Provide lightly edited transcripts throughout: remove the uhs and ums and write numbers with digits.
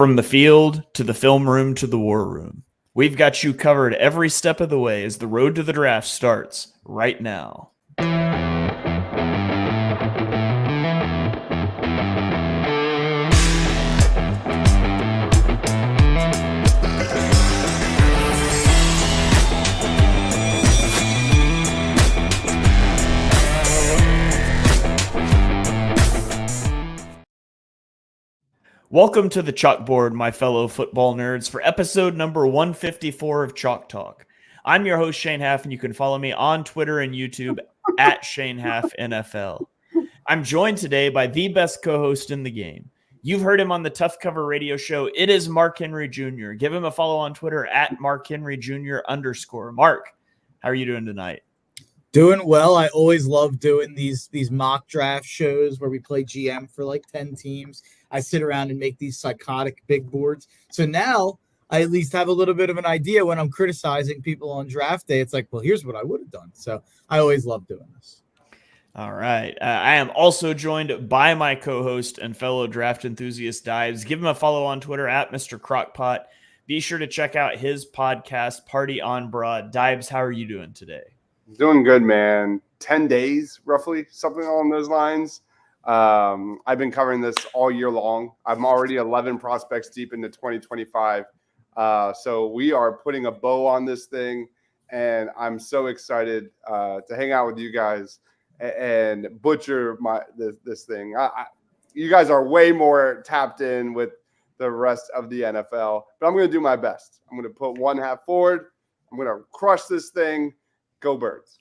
From the field to the film room to the war room, we've got you covered every step of the way as the road to the draft starts right now. Welcome to the chalkboard, my fellow football nerds, for episode number 154 of Chalk Talk. I'm your host, Shane Haff, and you can follow me on Twitter and YouTube at Shane Haff NFL. I'm joined today by the best co-host in the game. You've heard him on the Tough Cover radio show. It is Mark Henry Jr. Give him a follow on Twitter at @MarkHenryJr_. Mark, how are you doing tonight? Doing well. I always love doing these mock draft shows where we play GM for like 10 teams. I sit around and make these psychotic big boards. So now I at least have a little bit of an idea when I'm criticizing people on draft day. It's like, well, here's what I would have done. So I always love doing this. All right. I am also joined by my co-host and fellow draft enthusiast, Deibs. Give him a follow on Twitter at Mr. Crockpot. Be sure to check out his podcast, Party on Broad. Deibs, how are you doing today? Doing good, man. 10 days, roughly, something along those lines. I've been covering this all year long. I'm already 11 prospects deep into 2025. So we are putting a bow on this thing, and I'm so excited to hang out with you guys and butcher this thing. You guys are way more tapped in with the rest of the NFL, but I'm going to do my best. I'm going to put one half forward. I'm going to crush this thing. Go Birds.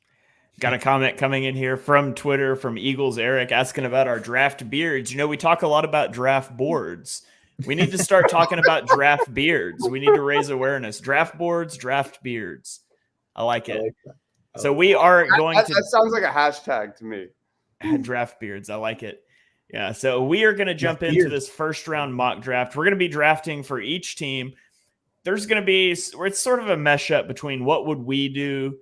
Got a comment coming in here from Twitter from Eagles Eric asking about our draft beards. You know, we talk a lot about draft boards. We need to start talking about draft beards. We need to raise awareness. Draft boards, draft beards. I like it. So we are going to... That sounds like a hashtag to me. Draft beards. I like it. Yeah, so we are going to jump into this first round mock draft. We're going to be drafting for each team. There's going to be... It's sort of a mesh up between what would we do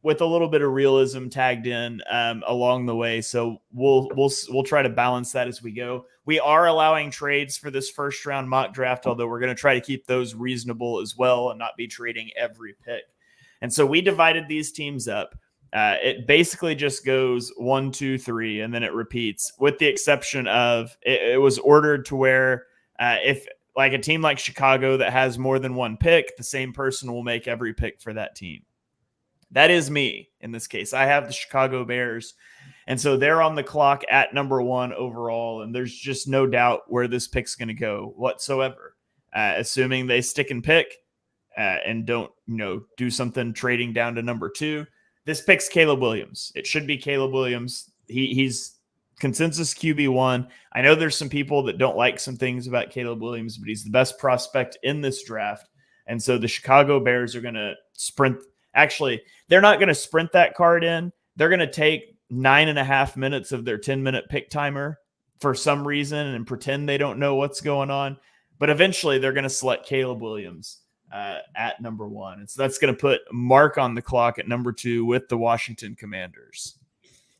with a little bit of realism tagged in along the way. So we'll try to balance that as we go. We are allowing trades for this first round mock draft, although we're going to try to keep those reasonable as well and not be trading every pick. And so we divided these teams up. It basically just goes 1, 2, 3, and then it repeats, with the exception of it was ordered to where if like a team like Chicago that has more than one pick, the same person will make every pick for that team. That is me in this case. I have the Chicago Bears, and so they're on the clock at number 1 overall, and there's just no doubt where this pick's going to go whatsoever, assuming they stick and pick and don't, do something trading down to number 2. This pick's Caleb Williams. It should be Caleb Williams. He's consensus QB1. I know there's some people that don't like some things about Caleb Williams, but he's the best prospect in this draft, and so the Chicago Bears are going to sprint. Actually, they're not going to sprint that card in. They're going to take 9.5 minutes of their 10-minute pick timer for some reason and pretend they don't know what's going on. But eventually, they're going to select Caleb Williams at number 1. And so that's going to put Mark on the clock at number 2 with the Washington Commanders.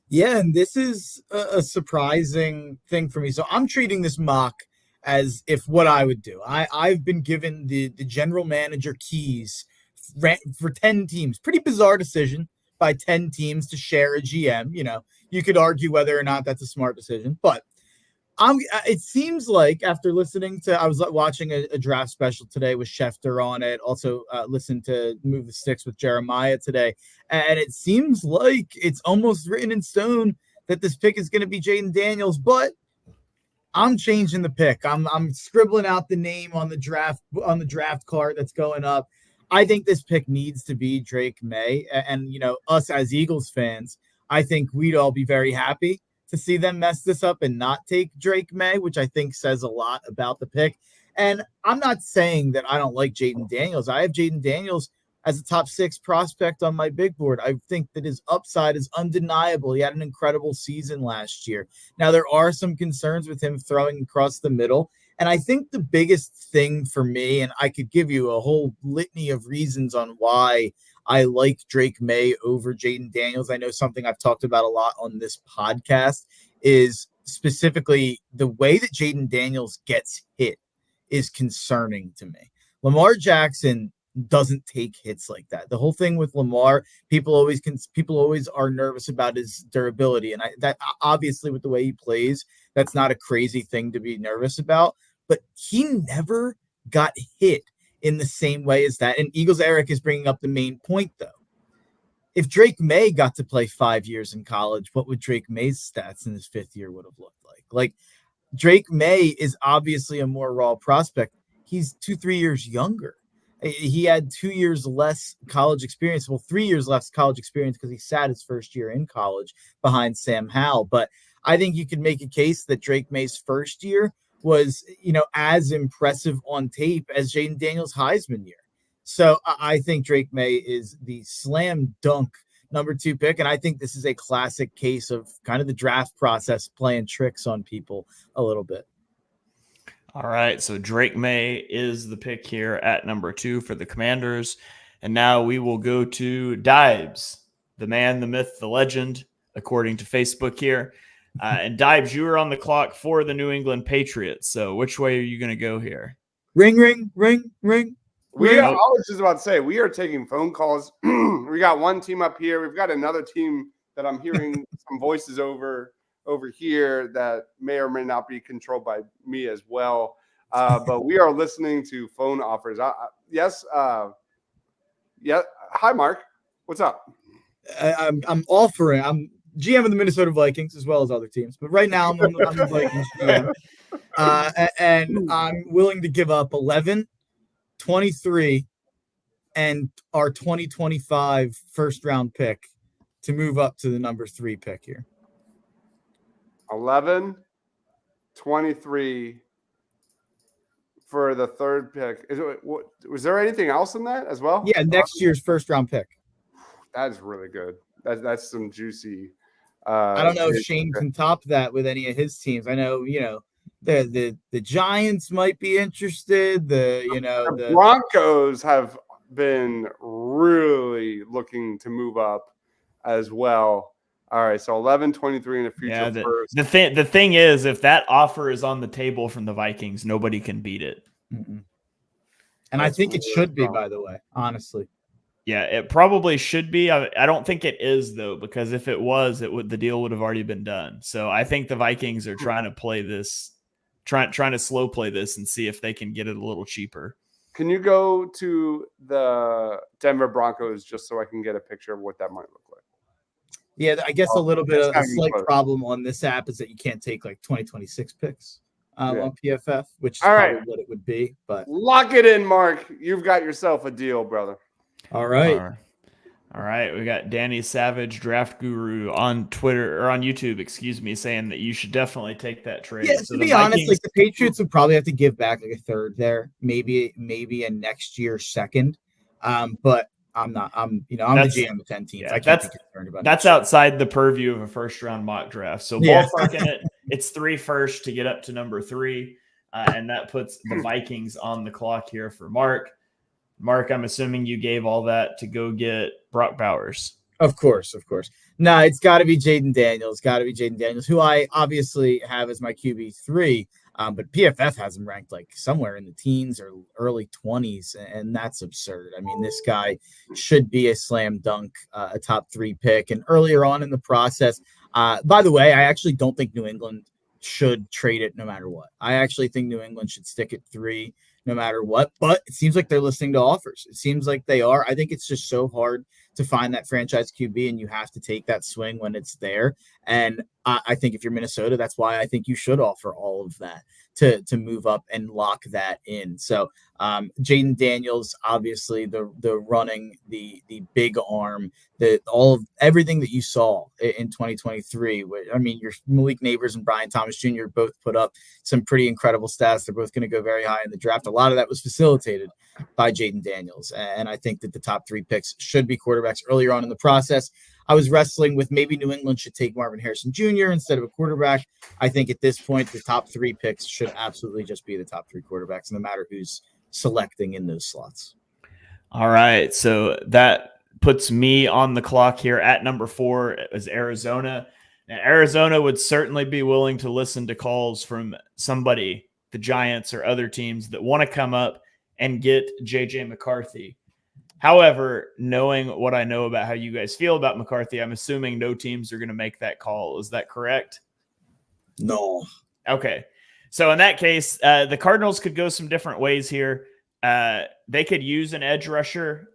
Yeah, and this is a surprising thing for me. So I'm treating this mock as if what I would do. I've been given the general manager keys for 10 teams. Pretty bizarre decision by 10 teams to share a GM. You could argue whether or not that's a smart decision, but it seems like after listening to, I was watching a draft special today with Schefter on it, also listened to Move the Sticks with Jeremiah today, and it seems like it's almost written in stone that this pick is going to be Jaden Daniels, but I'm changing the pick. I'm scribbling out the name on the draft card that's going up. I think this pick needs to be Drake May. And, us as Eagles fans, I think we'd all be very happy to see them mess this up and not take Drake May, which I think says a lot about the pick. And I'm not saying that I don't like Jaden Daniels. I have Jaden Daniels as a top 6 prospect on my big board. I think that his upside is undeniable. He had an incredible season last year. Now, there are some concerns with him throwing across the middle. And I think the biggest thing for me, and I could give you a whole litany of reasons on why I like Drake May over Jaden Daniels. I know something I've talked about a lot on this podcast is specifically the way that Jaden Daniels gets hit is concerning to me. Lamar Jackson doesn't take hits like that. The whole thing with Lamar, people always are nervous about his durability, and that obviously with the way he plays, that's not a crazy thing to be nervous about. But he never got hit in the same way as that. And Eagles Eric is bringing up the main point, though. If Drake May got to play 5 years in college, what would Drake May's stats in his 5th year would have looked like? Like, Drake May is obviously a more raw prospect. He's 2-3 years younger. He had 2 years less college experience. Well, 3 years less college experience because he sat his first year in college behind Sam Howell. But I think you could make a case that Drake May's first year was, as impressive on tape as Jaden Daniels' Heisman year. So I think Drake May is the slam dunk number 2 pick. And I think this is a classic case of kind of the draft process playing tricks on people a little bit. All right. So Drake May is the pick here at number 2 for the Commanders. And now we will go to Deibs, the man, the myth, the legend, according to Facebook here. And Deibs, you are on the clock for the New England Patriots. So which way are you going to go here? Ring, ring, ring, ring. I was just about to say, we are taking phone calls. We got one team up here. We've got another team that I'm hearing some voices over here that may or may not be controlled by me as well. But we are listening to phone offers. Yes. Yeah. Hi, Mark. What's up? I'm offering. I'm GM of the Minnesota Vikings as well as other teams. But right now I'm the Vikings GM. And I'm willing to give up 11, 23, and our 2025 first round pick to move up to the number 3 pick here. 11, 23 for the 3rd pick. Was there anything else in that as well? Yeah, next year's first round pick. That is really good. That's some juicy. I don't know if Shane can top that with any of his teams. I know, the Giants might be interested. The Broncos have been really looking to move up as well. All right, so 11, 23 in the future first. The thing is, if that offer is on the table from the Vikings, nobody can beat it. Mm-mm. And I think it should be, by the way, honestly. Yeah, it probably should be. I don't think it is, though, because if it was, the deal would have already been done. So I think the Vikings are trying to play this, trying to slow play this and see if they can get it a little cheaper. Can you go to the Denver Broncos just so I can get a picture of what that might look like? Yeah, I guess a slight problem on this app is that you can't take like 2026 picks on PFF, which is probably what it would be. But lock it in, Mark. You've got yourself a deal, brother. All right. All right. We got Danny Savage, Draft Guru, on Twitter or on YouTube, saying that you should definitely take that trade. Yeah, so to be honest, like the Patriots would probably have to give back like a 3rd there, maybe a next year 2nd. But I'm the GM of 10 teams. I can't be concerned about that's outside the purview of a first round mock draft. So ballparking it, it's 3 first to get up to number 3. And that puts the Vikings on the clock here for Mark. Mark, I'm assuming you gave all that to go get Brock Bowers. Of course. No, it's got to be Jaden Daniels. Who I obviously have as my QB3. But PFF has him ranked like somewhere in the teens or early 20s, and that's absurd. I mean, this guy should be a slam dunk, a top 3 pick. And earlier on in the process, by the way, I actually don't think New England should trade it no matter what. I actually think New England should stick at 3 no matter what, but it seems like they're listening to offers. It seems like they are. I think it's just so hard to find that franchise QB, and you have to take that swing when it's there. And I think if you're Minnesota, that's why I think you should offer all of that to move up and lock that in. So Jaden Daniels, obviously the running, the big arm, everything that you saw in 2023. I mean, your Malik Neighbors and Brian Thomas Jr. both put up some pretty incredible stats. They're both going to go very high in the draft. A lot of that was facilitated by Jaden Daniels. And I think that the top 3 picks should be quarterbacks earlier on in the process. I was wrestling with maybe New England should take Marvin Harrison Jr. instead of a quarterback. I think at this point, the top 3 picks should absolutely just be the top 3 quarterbacks, no matter who's selecting in those slots. All right. So that puts me on the clock here at number 4 as Arizona. Now, Arizona would certainly be willing to listen to calls from somebody the Giants or other teams that want to come up and get JJ McCarthy. However, knowing what I know about how you guys feel about McCarthy, I'm assuming no teams are going to make that call. Is that correct? No. Okay. So in that case, the Cardinals could go some different ways here. They could use an edge rusher.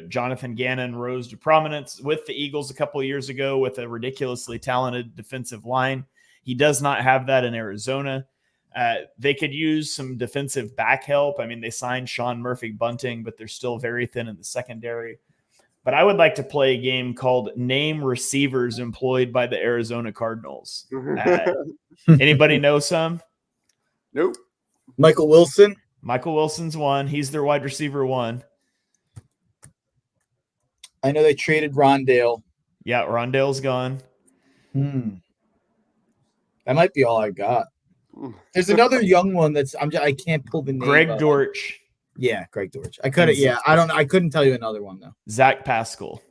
Jonathan Gannon rose to prominence with the Eagles a couple of years ago with a ridiculously talented defensive line. He does not have that in Arizona. They could use some defensive back help. I mean, they signed Sean Murphy-Bunting, but they're still very thin in the secondary. But I would like to play a game called Name Receivers Employed by the Arizona Cardinals. Anybody know some? Nope. Michael Wilson. Michael Wilson's one. He's their wide receiver one. I know they traded Rondale. Yeah, Rondale's gone. That might be all I got. There's another young one I can't pull the name. Greg Dortch. Yeah, Greg Dortch. I couldn't tell you another one though. Zach Pascal.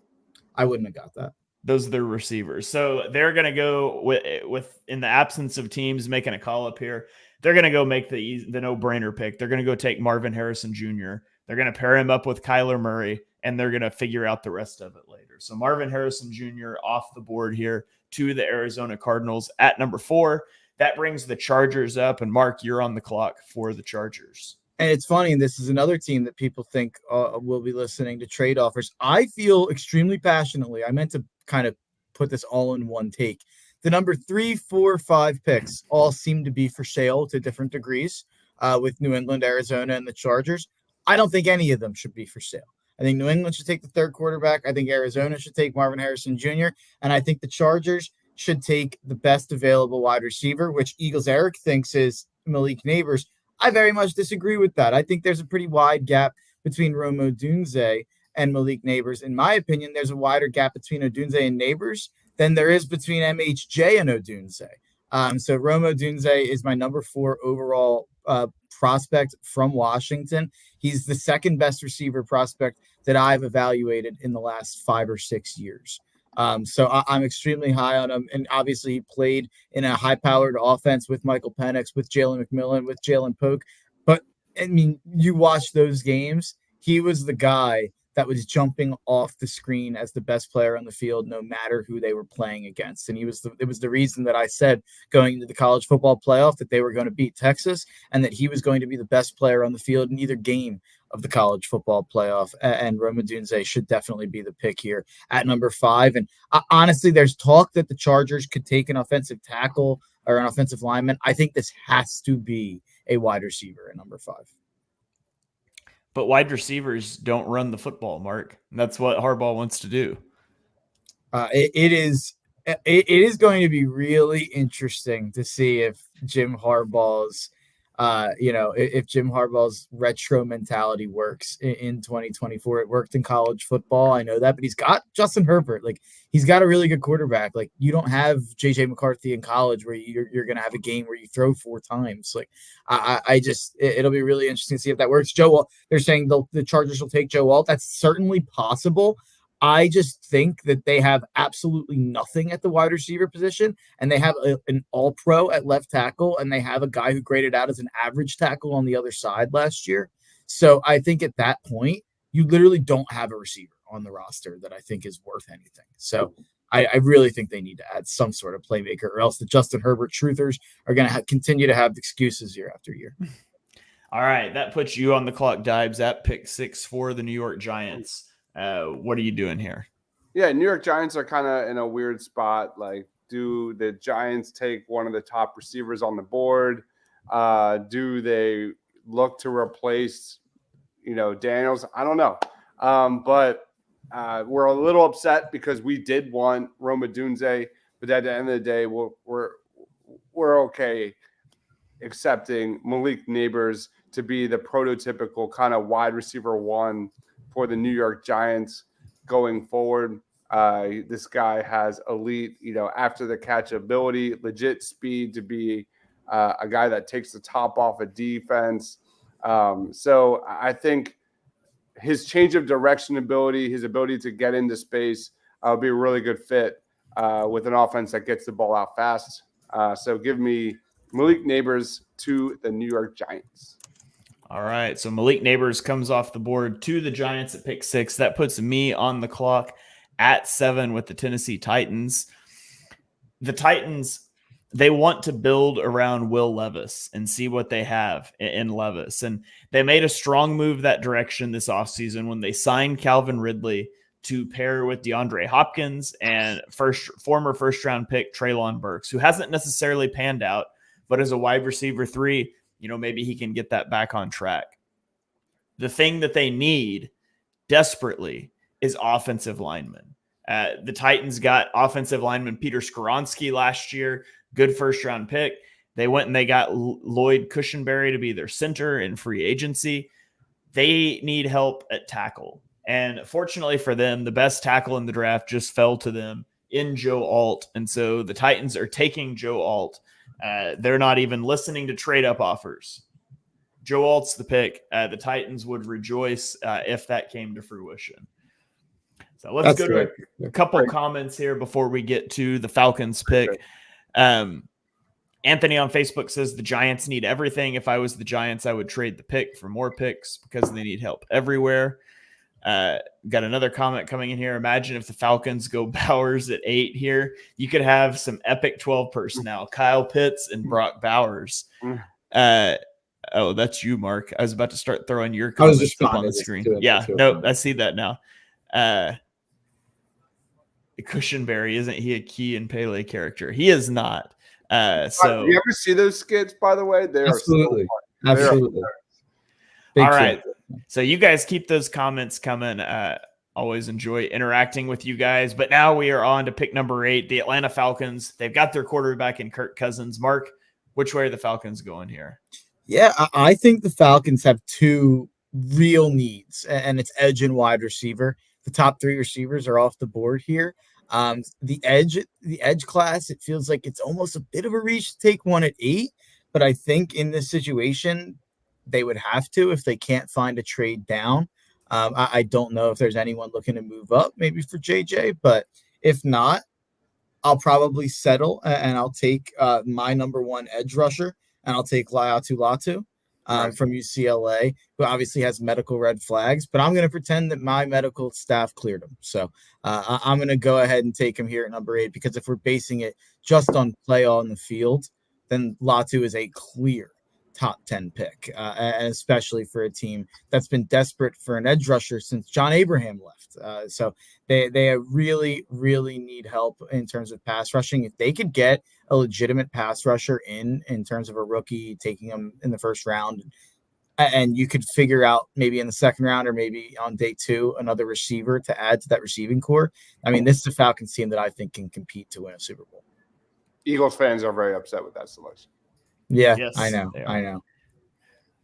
I wouldn't have got that. Those are their receivers. So they're going to go with in the absence of teams making a call up here, they're going to go make the no-brainer pick. They're going to go take Marvin Harrison Jr. They're going to pair him up with Kyler Murray, and they're going to figure out the rest of it later. So Marvin Harrison Jr. off the board here to the Arizona Cardinals at number 4. That brings the Chargers up, and Mark, you're on the clock for the Chargers. And it's funny, and this is another team that people think will be listening to trade offers. I feel extremely passionately. I meant to kind of put this all in one take. The number 3, 4, 5 picks all seem to be for sale to different degrees with New England, Arizona, and the Chargers. I don't think any of them should be for sale. I think New England should take the third quarterback. I think Arizona should take Marvin Harrison Jr. And I think the Chargers should take the best available wide receiver, which Eagles Eric thinks is Malik Neighbors. I very much disagree with that. I think there's a pretty wide gap between Rome Odunze and Malik Neighbors. In my opinion, there's a wider gap between Odunze and Neighbors than there is between MHJ and Odunze. So Rome Odunze is my number 4 overall prospect from Washington. He's the second best receiver prospect that I've evaluated in the last 5 or 6 years. So I'm extremely high on him. And obviously he played in a high-powered offense with Michael Penix, with Jalen McMillan, with Jalen Polk. But, I mean, you watch those games, he was the guy that was jumping off the screen as the best player on the field, no matter who they were playing against. And it was the reason that I said going into the college football playoff that they were going to beat Texas and that he was going to be the best player on the field in either game of the college football playoff. And Rome Odunze should definitely be the pick here at number 5. And honestly, there's talk that the Chargers could take an offensive tackle or an offensive lineman. I think this has to be a wide receiver at number 5. But wide receivers don't run the football, Mark. That's what Harbaugh wants to do. It is going to be really interesting to see if Jim Harbaugh's if Jim Harbaugh's retro mentality works in 2024. It worked in college football. I know that, but he's got Justin Herbert. Like, he's got a really good quarterback. Like, you don't have JJ McCarthy in college where you're going to have a game where you throw 4 times. Like, it'll be really interesting to see if that works. Joe Walt, they're saying the Chargers will take Joe Walt. That's certainly possible. I just think that they have absolutely nothing at the wide receiver position, and they have an all-pro at left tackle, and they have a guy who graded out as an average tackle on the other side last year. So I think at that point, you literally don't have a receiver on the roster that I think is worth anything. So I really think they need to add some sort of playmaker, or else the Justin Herbert truthers are going to continue to have excuses year after year. All right, that puts you on the clock, Deibs, at pick 6 for the New York Giants. What are you doing here? Yeah, New York Giants are kind of in a weird spot. Like, do the Giants take one of the top receivers on the board? Do they look to replace, Daniels? I don't know. But we're a little upset because we did want Rome Odunze, but at the end of the day, we're okay accepting Malik Neighbors to be the prototypical kind of wide receiver 1 for the New York Giants going forward. This guy has elite, after the catch ability, legit speed to be a guy that takes the top off a defense. So I think his change of direction ability, his ability to get into space will be a really good fit with an offense that gets the ball out fast. So give me Malik Neighbors to the New York Giants. All right. So Malik Neighbors comes off the board to the Giants at pick 6. That puts me on the clock at 7 with the Tennessee Titans. The Titans, they want to build around Will Levis and see what they have in Levis. And they made a strong move that direction this offseason when they signed Calvin Ridley to pair with DeAndre Hopkins and former first-round pick Treylon Burks, who hasn't necessarily panned out, but as a wide receiver 3, maybe he can get that back on track. The thing that they need desperately is offensive linemen. The Titans got offensive lineman Peter Skoronski last year, good first-round pick. They went and they got Lloyd Cushenberry to be their center in free agency. They need help at tackle. And fortunately for them, the best tackle in the draft just fell to them in Joe Alt. And so the Titans are taking Joe Alt. They're not even listening to trade-up offers. Joe Alt's the pick. The Titans would rejoice if that came to fruition. So let's go to a couple comments here before we get to the Falcons pick. Anthony on Facebook says the Giants need everything. If I was the Giants, I would trade the pick for more picks because they need help everywhere. Got another comment coming in here. Imagine if the Falcons go Bowers at 8 here. You could have some epic 12 personnel, Kyle Pitts and Brock Bowers. Oh, that's you, Mark. I was about to start throwing your comments up on the screen. I see that now. Cushenberry, isn't he a Key and Pele character? He is not. So you ever see those skits, by the way? They absolutely. Are so Absolutely. All right. So you guys keep those comments coming. Always enjoy interacting with you guys. But now we are on to pick number 8, the Atlanta Falcons. They've got their quarterback in Kirk Cousins. Mark, which way are the Falcons going here? Yeah, I think the Falcons have 2 real needs, and it's edge and wide receiver. The top 3 receivers are off the board here. The edge class, it feels like it's almost a bit of a reach to take one at 8, but I think in this situation, they would have to if they can't find a trade down. I don't know if there's anyone looking to move up, maybe for JJ, but if not, I'll probably settle and I'll take my number 1 edge rusher, and I'll take Laiatu Latu from UCLA, who obviously has medical red flags, but I'm going to pretend that my medical staff cleared him. So I'm going to go ahead and take him here at number 8, because if we're basing it just on play on the field, then Latu is a clear top 10 pick, and especially for a team that's been desperate for an edge rusher since John Abraham left. So they really, really need help in terms of pass rushing. If they could get a legitimate pass rusher in terms of a rookie, taking them in the first round, and you could figure out maybe in the second round or maybe on day 2 another receiver to add to that receiving core. I mean, this is a Falcons team that I think can compete to win a Super Bowl. Eagles fans are very upset with that selection. Yeah, yes, I know.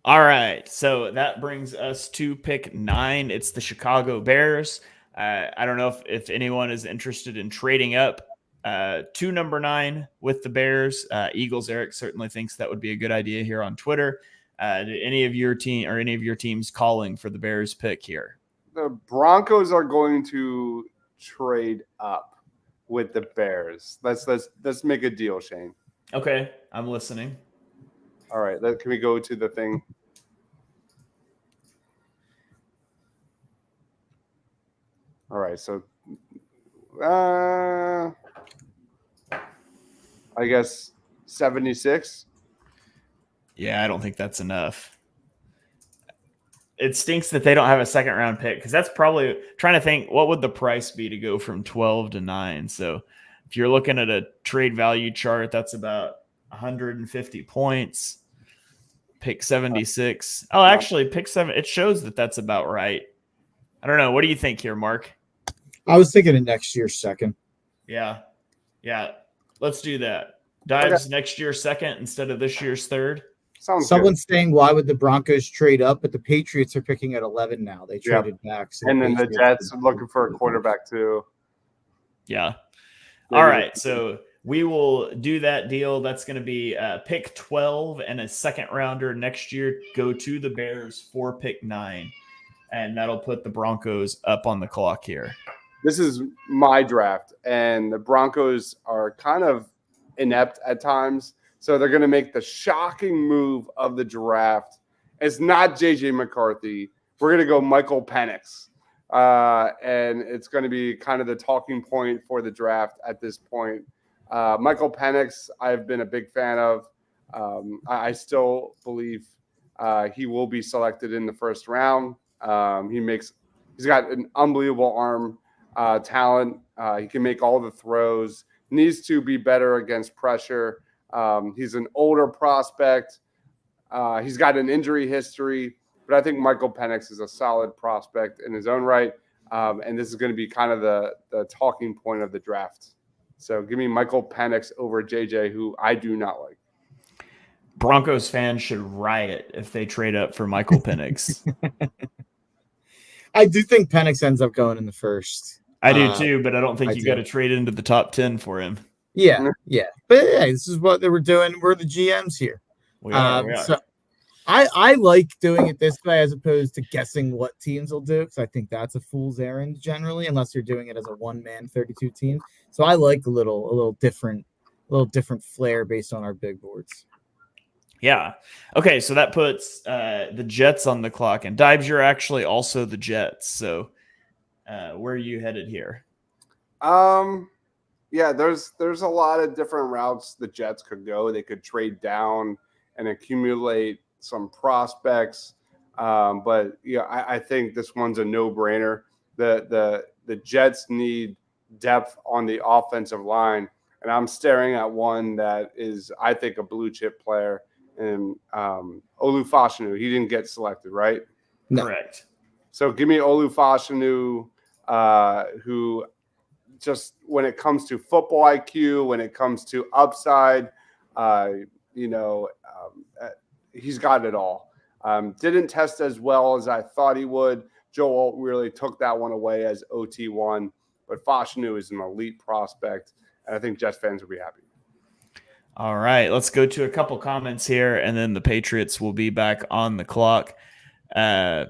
All right, so that brings us to pick 9. It's the Chicago Bears. I don't know if anyone is interested in trading up to number 9 with the Bears. Eagles Eric certainly thinks that would be a good idea here on Twitter. Did any of your teams calling for the Bears pick here? The Broncos are going to trade up with the Bears. Let's make a deal, Shane. Okay, I'm listening. All right, can we go to the thing? All right, so I guess 76. Yeah, I don't think that's enough. It stinks that they don't have a second round pick, because that's probably trying to think what would the price be to go from 12 to 9. So if you're looking at a trade value chart, that's about 150 points. Pick 76. Oh, actually, pick 7. It shows that that's about right. I don't know. What do you think here, Mark? I was thinking of next year's second. Yeah. Let's do that. Deibs next year's second instead of this year's third. Someone's saying, why would the Broncos trade up? But the Patriots are picking at 11 now. They traded back. So and then the Jets are looking for a quarterback too. Yeah. All right. So we will do that deal. That's going to be pick 12 and a second rounder next year. Go to the Bears for pick 9. And that'll put the Broncos up on the clock here. This is my draft, and the Broncos are kind of inept at times. So they're going to make the shocking move of the draft. It's not JJ McCarthy. We're going to go Michael Penix. And it's going to be kind of the talking point for the draft at this point. Michael Penix, I've been a big fan of. I still believe he will be selected in the first round. He's got an unbelievable arm talent. He can make all the throws. Needs to be better against pressure. He's an older prospect. He's got an injury history, but I think Michael Penix is a solid prospect in his own right. And this is going to be kind of the talking point of the draft. So give me Michael Penix over JJ, who I do not like. Broncos fans should riot if they trade up for Michael Penix. I do think Penix ends up going in the first. I do too, but I don't think you got to trade into the top 10 for him. Yeah. But hey, this is what they were doing. We're the GMs here. We are. So I like doing it this way as opposed to guessing what teams will do, because I think that's a fool's errand generally, unless you're doing it as a one-man 32 teams. So I like a little different flair based on our big boards. Yeah. Okay, so that puts the Jets on the clock, and Deibs, you're actually also the Jets. So where are you headed here? Yeah, there's a lot of different routes the Jets could go. They could trade down and accumulate some prospects. But yeah, I think this one's a no-brainer. The Jets need depth on the offensive line, and I'm staring at one that is, I think, a blue chip player. And Olu Fashanu, he didn't get selected, right? No. Correct. So give me Olu Fashanu, who just when it comes to football IQ, when it comes to upside, he's got it all. Didn't test as well as I thought he would. Joe Alt really took that one away as OT1, but Fashanu is an elite prospect, and I think Jets fans will be happy. All right, let's go to a couple comments here, and then the Patriots will be back on the clock. Had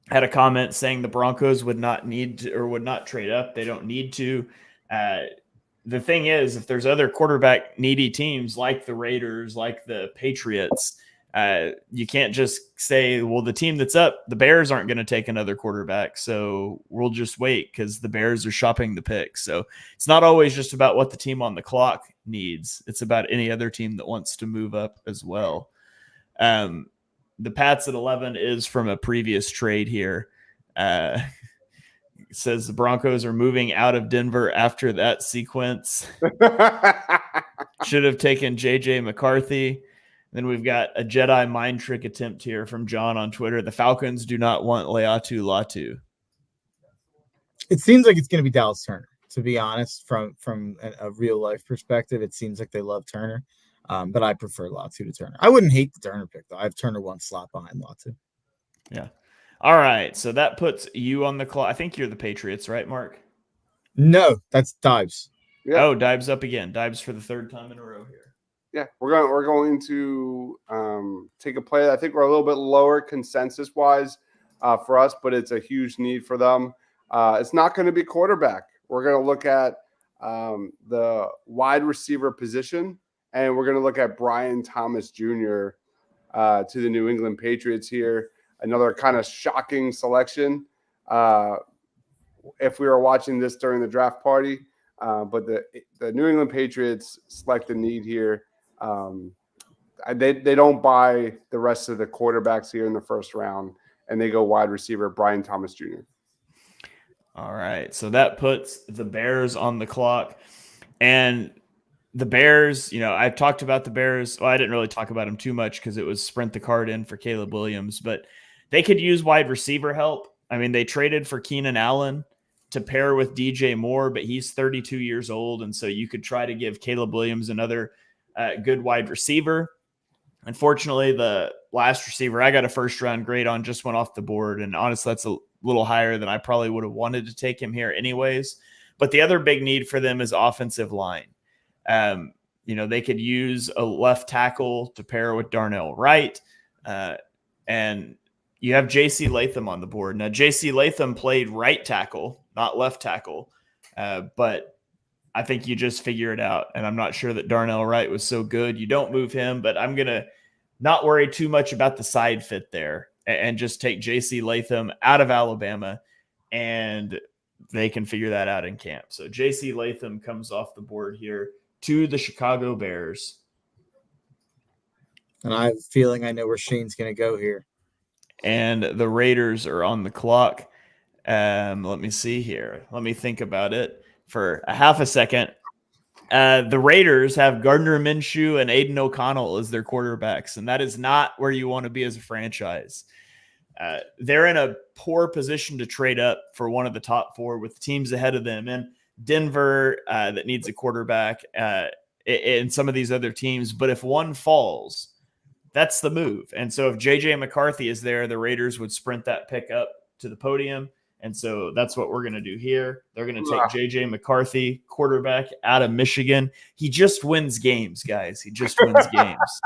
a comment saying the Broncos would not need to, or would not trade up. They don't need to. The thing is, if there's other quarterback needy teams like the Raiders, like the Patriots, you can't just say, well, the team that's up, the Bears aren't going to take another quarterback, so we'll just wait because the Bears are shopping the picks. So it's not always just about what the team on the clock needs. It's about any other team that wants to move up as well. The Pats at 11 is from a previous trade here. Says the Broncos are moving out of Denver after that sequence. Should have taken JJ McCarthy. Then we've got a Jedi mind trick attempt here from John on Twitter. The Falcons do not want Leatu Latu. It seems like it's going to be Dallas Turner, to be honest. From a real life perspective, it seems like they love Turner, but I prefer Latu to Turner. I wouldn't hate the Turner pick though. I have Turner one slot behind Latu. Yeah. All right, so that puts you on the clock. I think you're the Patriots, right, Mark? No, that's Deibs. Yeah. Oh, Deibs up again. Deibs for the third time in a row here. Yeah, we're going to take a play. I think we're a little bit lower consensus wise for us, but it's a huge need for them. It's not going to be quarterback. We're going to look at the wide receiver position, and we're going to look at Brian Thomas Jr. To the New England Patriots here. Another kind of shocking selection. If we were watching this during the draft party, but the New England Patriots select the need here. They don't buy the rest of the quarterbacks here in the first round, and they go wide receiver Brian Thomas Jr. All right, so that puts the Bears on the clock, and the Bears, I've talked about the Bears. Well, I didn't really talk about them too much because it was sprint the card in for Caleb Williams, but they could use wide receiver help. I mean, they traded for Keenan Allen to pair with DJ Moore, but he's 32 years old, and so you could try to give Caleb Williams another good wide receiver. Unfortunately, the last receiver I got a first-round grade on just went off the board, and honestly, that's a little higher than I probably would have wanted to take him here anyways. But the other big need for them is offensive line. They could use a left tackle to pair with Darnell Wright, and you have J.C. Latham on the board. Now, J.C. Latham played right tackle, not left tackle, but I think you just figure it out. And I'm not sure that Darnell Wright was so good. You don't move him, but I'm going to not worry too much about the side fit there and just take JC Latham out of Alabama, and they can figure that out in camp. So JC Latham comes off the board here to the Chicago Bears. And I have a feeling I know where Shane's going to go here. And the Raiders are on the clock. Let me see here. Let me think about it for a half a second. The Raiders have Gardner Minshew and Aiden O'Connell as their quarterbacks, and that is not where you want to be as a franchise. They're in a poor position to trade up for one of the top four with teams ahead of them, and Denver that needs a quarterback, and some of these other teams. But if one falls, that's the move. And so if JJ McCarthy is there, the Raiders would sprint that pick up to the podium. And so that's what we're going to do here. They're going to take JJ McCarthy, quarterback out of Michigan. He just wins games, guys. He just wins games.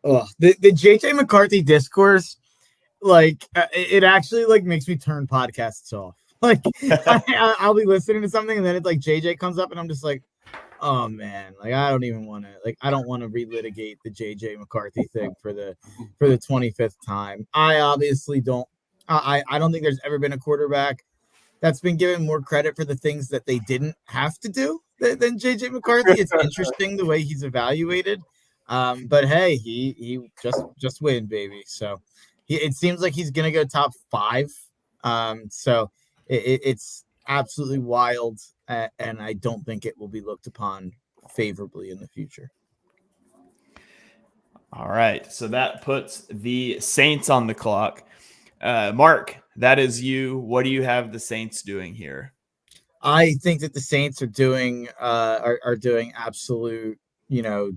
Oh, the JJ McCarthy discourse, like it actually like makes me turn podcasts off. Like I'll be listening to something and then it's like JJ comes up and I'm just like, oh man, like I don't even want to I don't want to relitigate the JJ McCarthy thing for the 25th time. I obviously don't. I don't think there's ever been a quarterback that's been given more credit for the things that they didn't have to do than JJ McCarthy. It's interesting the way he's evaluated. But hey, he just win, baby. So it seems like he's gonna go top 5. So it's absolutely wild, and I don't think it will be looked upon favorably in the future. All right, so that puts the Saints on the clock. Mark, that is you. What do you have the Saints doing here? I think that the Saints are doing absolute,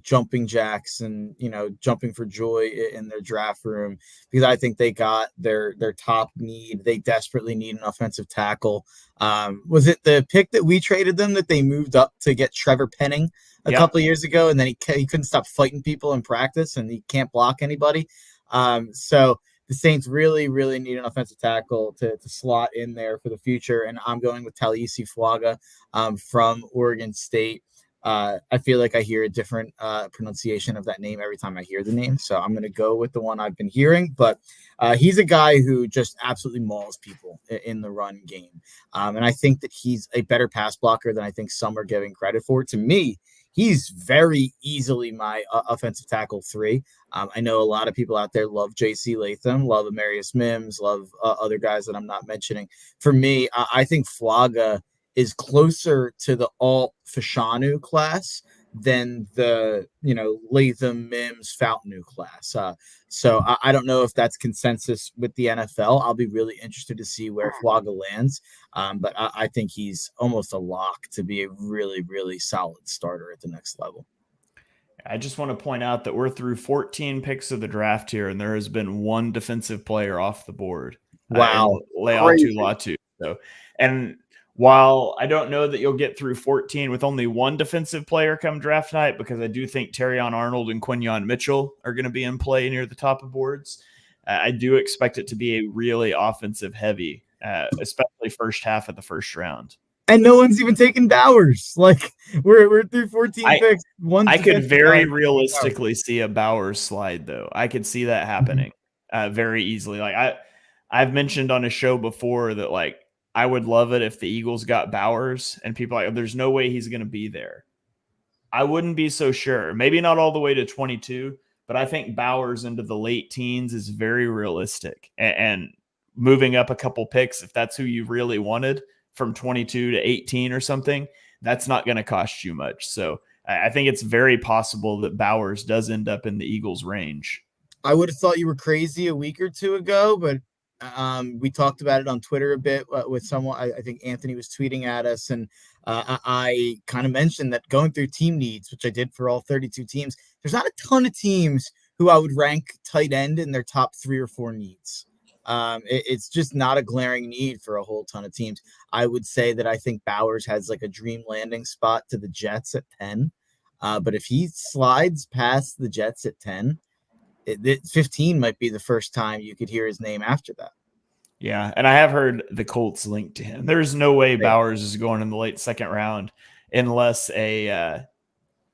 jumping jacks and, jumping for joy in their draft room, because I think they got their top need. They desperately need an offensive tackle. Was it the pick that we traded them that they moved up to get Trevor Penning a couple of years ago, and then he couldn't stop fighting people in practice and he can't block anybody. So the Saints really, really need an offensive tackle to slot in there for the future. And I'm going with Talisi Fuaga from Oregon State. I feel like I hear a different pronunciation of that name every time I hear the name. So I'm going to go with the one I've been hearing. But he's a guy who just absolutely mauls people in the run game. And I think that he's a better pass blocker than I think some are giving credit for. To me, he's very easily my offensive tackle 3. I know a lot of people out there love JC Latham, love Amarius Mims, love other guys that I'm not mentioning. For me, I think Fuaga is closer to the Alt Fashanu class than the, Latham, Mims, Fountainu class. So I don't know if that's consensus with the NFL. I'll be really interested to see where Fuaga lands. But I think he's almost a lock to be a really, really solid starter at the next level. I just want to point out that we're through 14 picks of the draft here, and there has been one defensive player off the board. Wow. Latu. So, and while I don't know that you'll get through 14 with only one defensive player come draft night, because I do think Terrion Arnold and Quinyon Mitchell are going to be in play near the top of boards, I do expect it to be a really offensive heavy, especially first half of the first round. And no one's even taken Bowers. Like we're through 14 picks. I could very realistically see a Bowers slide, though. I could see that happening very easily. Like I've mentioned on a show before that, like, I would love it if the Eagles got Bowers, and people are like, there's no way he's going to be there. I wouldn't be so sure. Maybe not all the way to 22, but I think Bowers into the late teens is very realistic. And moving up a couple picks, if that's who you really wanted, from 22 to 18 or something, that's not going to cost you much. So I think it's very possible that Bowers does end up in the Eagles' range. I would have thought you were crazy a week or two ago, but we talked about it on Twitter a bit with someone. I think Anthony was tweeting at us, and I kind of mentioned that going through team needs, which I did for all 32 teams, there's not a ton of teams who I would rank tight end in their top 3 or 4 needs. It's just not a glaring need for a whole ton of teams. I would say that I think Bowers has like a dream landing spot to the Jets at 10. But if he slides past the Jets at 10, 15 might be the first time you could hear his name after that. Yeah, and I have heard the Colts linked to him. There's no way Bowers is going in the late second round unless a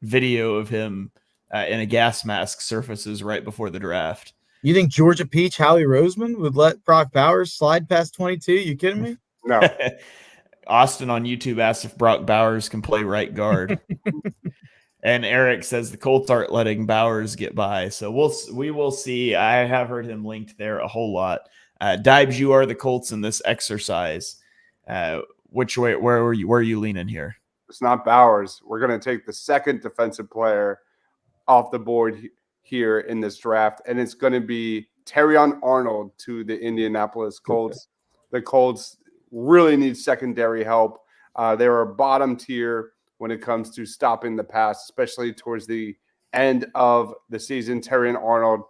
video of him in a gas mask surfaces right before the draft. You think Georgia Peach, Howie Roseman would let Brock Bowers slide past 22? You kidding me? No. Austin on YouTube asked if Brock Bowers can play right guard. And Eric says the Colts aren't letting Bowers get by. So we will see. I have heard him linked there a whole lot. Deibs, you are the Colts in this exercise. Which way? Where are you leaning here? It's not Bowers. We're going to take the second defensive player off the board here in this draft, and it's going to be Terrion Arnold to the Indianapolis Colts. Okay. The Colts really need secondary help. They are bottom tier when it comes to stopping the pass, especially towards the end of the season. Terrion Arnold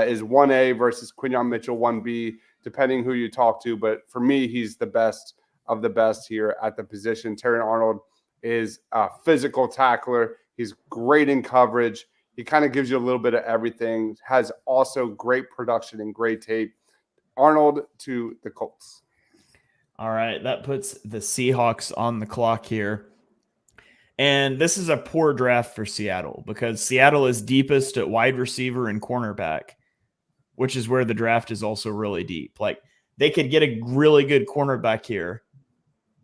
is 1A versus Quinyon Mitchell 1B, depending who you talk to. But for me, he's the best of the best here at the position. Terrion Arnold is a physical tackler. He's great in coverage. He kind of gives you a little bit of everything, has also great production and great tape. Arnold to the Colts. All right, that puts the Seahawks on the clock here. And this is a poor draft for Seattle because Seattle is deepest at wide receiver and cornerback, which is where the draft is also really deep. Like, they could get a really good cornerback here.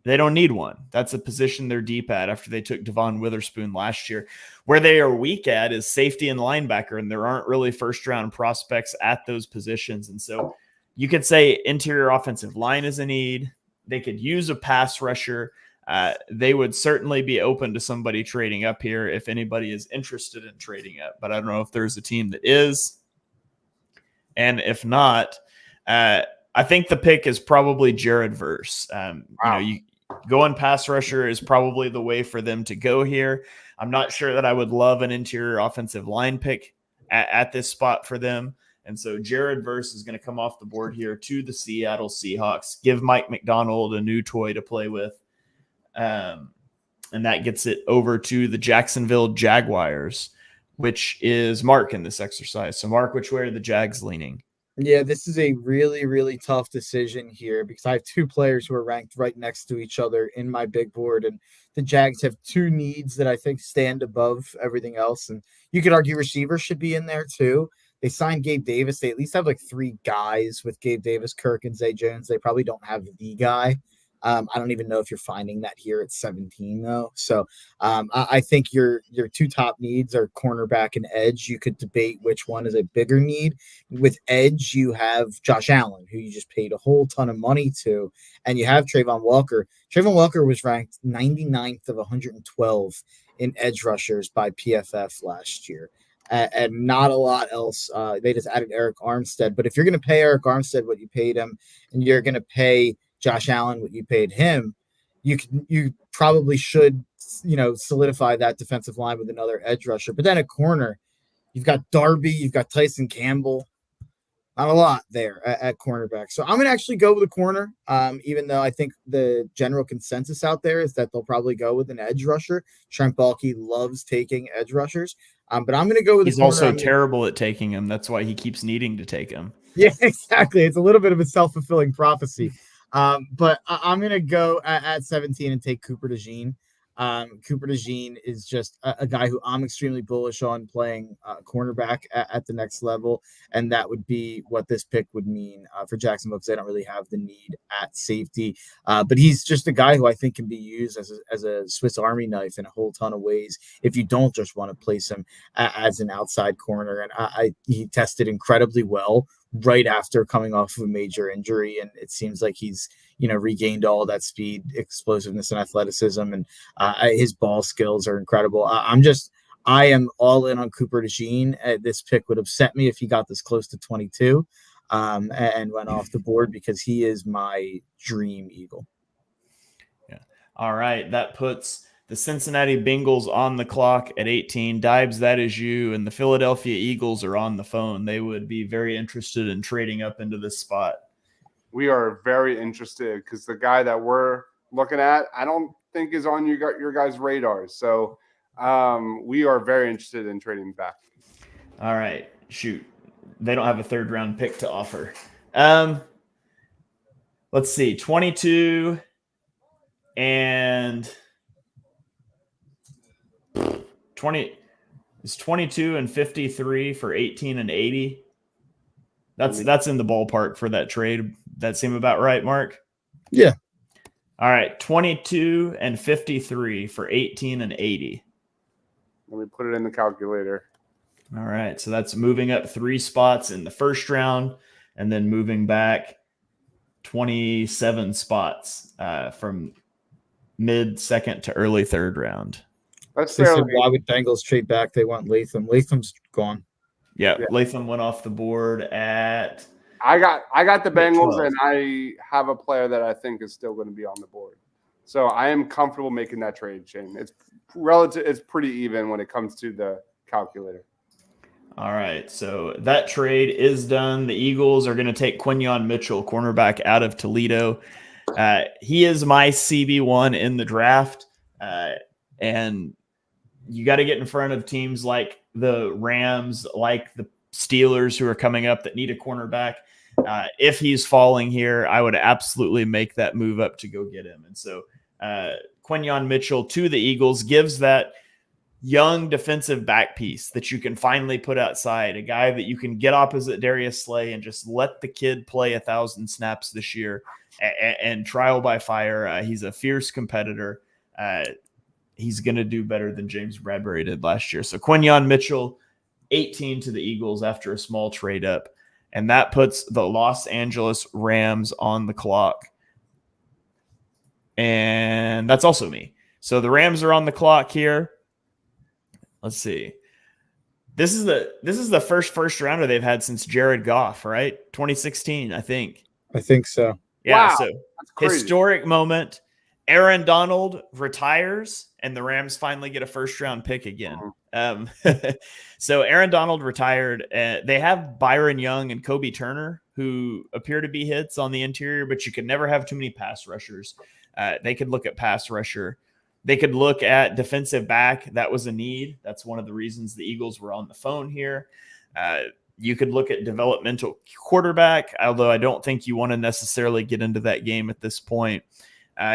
They don't need one. That's a position they're deep at after they took Devon Witherspoon last year. Where they are weak at is safety and linebacker, and there aren't really first-round prospects at those positions. And so you could say interior offensive line is a need. They could use a pass rusher. They would certainly be open to somebody trading up here if anybody is interested in trading up. But I don't know if there's a team that is. And if not, I think the pick is probably Jared Verse. Wow. You going pass rusher is probably the way for them to go here. I'm not sure that I would love an interior offensive line pick at this spot for them. And so Jared Verse is going to come off the board here to the Seattle Seahawks. Give Mike McDonald a new toy to play with. And that gets it over to the Jacksonville Jaguars, which is Mark in this exercise. So, Mark, which way are the Jags leaning? Yeah, this is a really, really tough decision here because I have two players who are ranked right next to each other in my big board, and the Jags have two needs that I think stand above everything else. And you could argue receivers should be in there too. They signed Gabe Davis. They at least have like three guys with Gabe Davis, Kirk, and Zay Jones. They probably don't have the guy. I don't even know if you're finding that here at 17, though. So I think your two top needs are cornerback and edge. You could debate which one is a bigger need. With edge, you have Josh Allen, who you just paid a whole ton of money to, and you have Trayvon Walker. Trayvon Walker was ranked 99th of 112 in edge rushers by PFF last year. And not a lot else. They just added Eric Armstead. But if you're going to pay Eric Armstead what you paid him, and you're going to pay Josh Allen what you paid him, you probably should, solidify that defensive line with another edge rusher. But then at corner, you've got Darby, you've got Tyson Campbell. Not a lot there at cornerback. So I'm going to actually go with a corner, even though I think the general consensus out there is that they'll probably go with an edge rusher. Trent Baalke loves taking edge rushers. But I'm going to go with He's also terrible at taking them. That's why he keeps needing to take them. Yeah, exactly. It's a little bit of a self-fulfilling prophecy. But I'm going to go at 17 and take Cooper DeJean. Cooper DeJean is just a guy who I'm extremely bullish on playing cornerback at the next level. And that would be what this pick would mean for Jacksonville, because they don't really have the need at safety. But he's just a guy who I think can be used as a Swiss Army knife in a whole ton of ways if you don't just want to place him as an outside corner. And he tested incredibly well right after coming off of a major injury, and it seems like he's regained all that speed, explosiveness, and athleticism, and his ball skills are incredible. I am all in on Cooper DeJean. This pick would upset me if he got this close to 22 and went off the board, because he is my dream Eagle. Yeah. All right, that puts the Cincinnati Bengals on the clock at 18. Deibs, that is you. And the Philadelphia Eagles are on the phone. They would be very interested in trading up into this spot. We are very interested because the guy that we're looking at, I don't think is on your guys' radars. So we are very interested in trading back. All right. Shoot. They don't have a third-round pick to offer. let's see, 22 and 20 is 22 and 53 for 18 and 80. That's in the ballpark for that trade. That seem about right, Mark? Yeah. All right, 22 and 53 for 18 and 80. Let me put it in the calculator. All right, so that's moving up 3 spots in the first round and then moving back 27 spots from mid-second to early third round. That's They said, fairly. why would Bengals trade back? They want Latham. Latham's gone. Yeah, Latham went off the board at. I got the Bengals, 12. and I have a player that I think is still going to be on the board. So I am comfortable making that trade, Shane. It's relative. It's pretty even when it comes to the calculator. All right, so that trade is done. The Eagles are going to take Quinyon Mitchell, cornerback out of Toledo. He is my CB1 in the draft, and you got to get in front of teams like the Rams, like the Steelers, who are coming up that need a cornerback. If he's falling here, I would absolutely make that move up to go get him. And so Quinyon Mitchell to the Eagles gives that young defensive back piece that you can finally put outside, a guy that you can get opposite Darius Slay and just let the kid play 1,000 snaps this year and trial by fire. He's a fierce competitor. He's going to do better than James Bradbury did last year. So Quinyon Mitchell, 18 to the Eagles after a small trade up. And that puts the Los Angeles Rams on the clock. And that's also me. So the Rams are on the clock here. Let's see. This is the first rounder they've had since Jared Goff, right? 2016, I think. I think so. Yeah, Wow, so historic moment. Aaron Donald retires, and the Rams finally get a first-round pick again. So Aaron Donald retired. They have Byron Young and Kobe Turner, who appear to be hits on the interior, but you could never have too many pass rushers. They could look at pass rusher. They could look at defensive back. That was a need. That's one of the reasons the Eagles were on the phone here. You could look at developmental quarterback, although I don't think you want to necessarily get into that game at this point.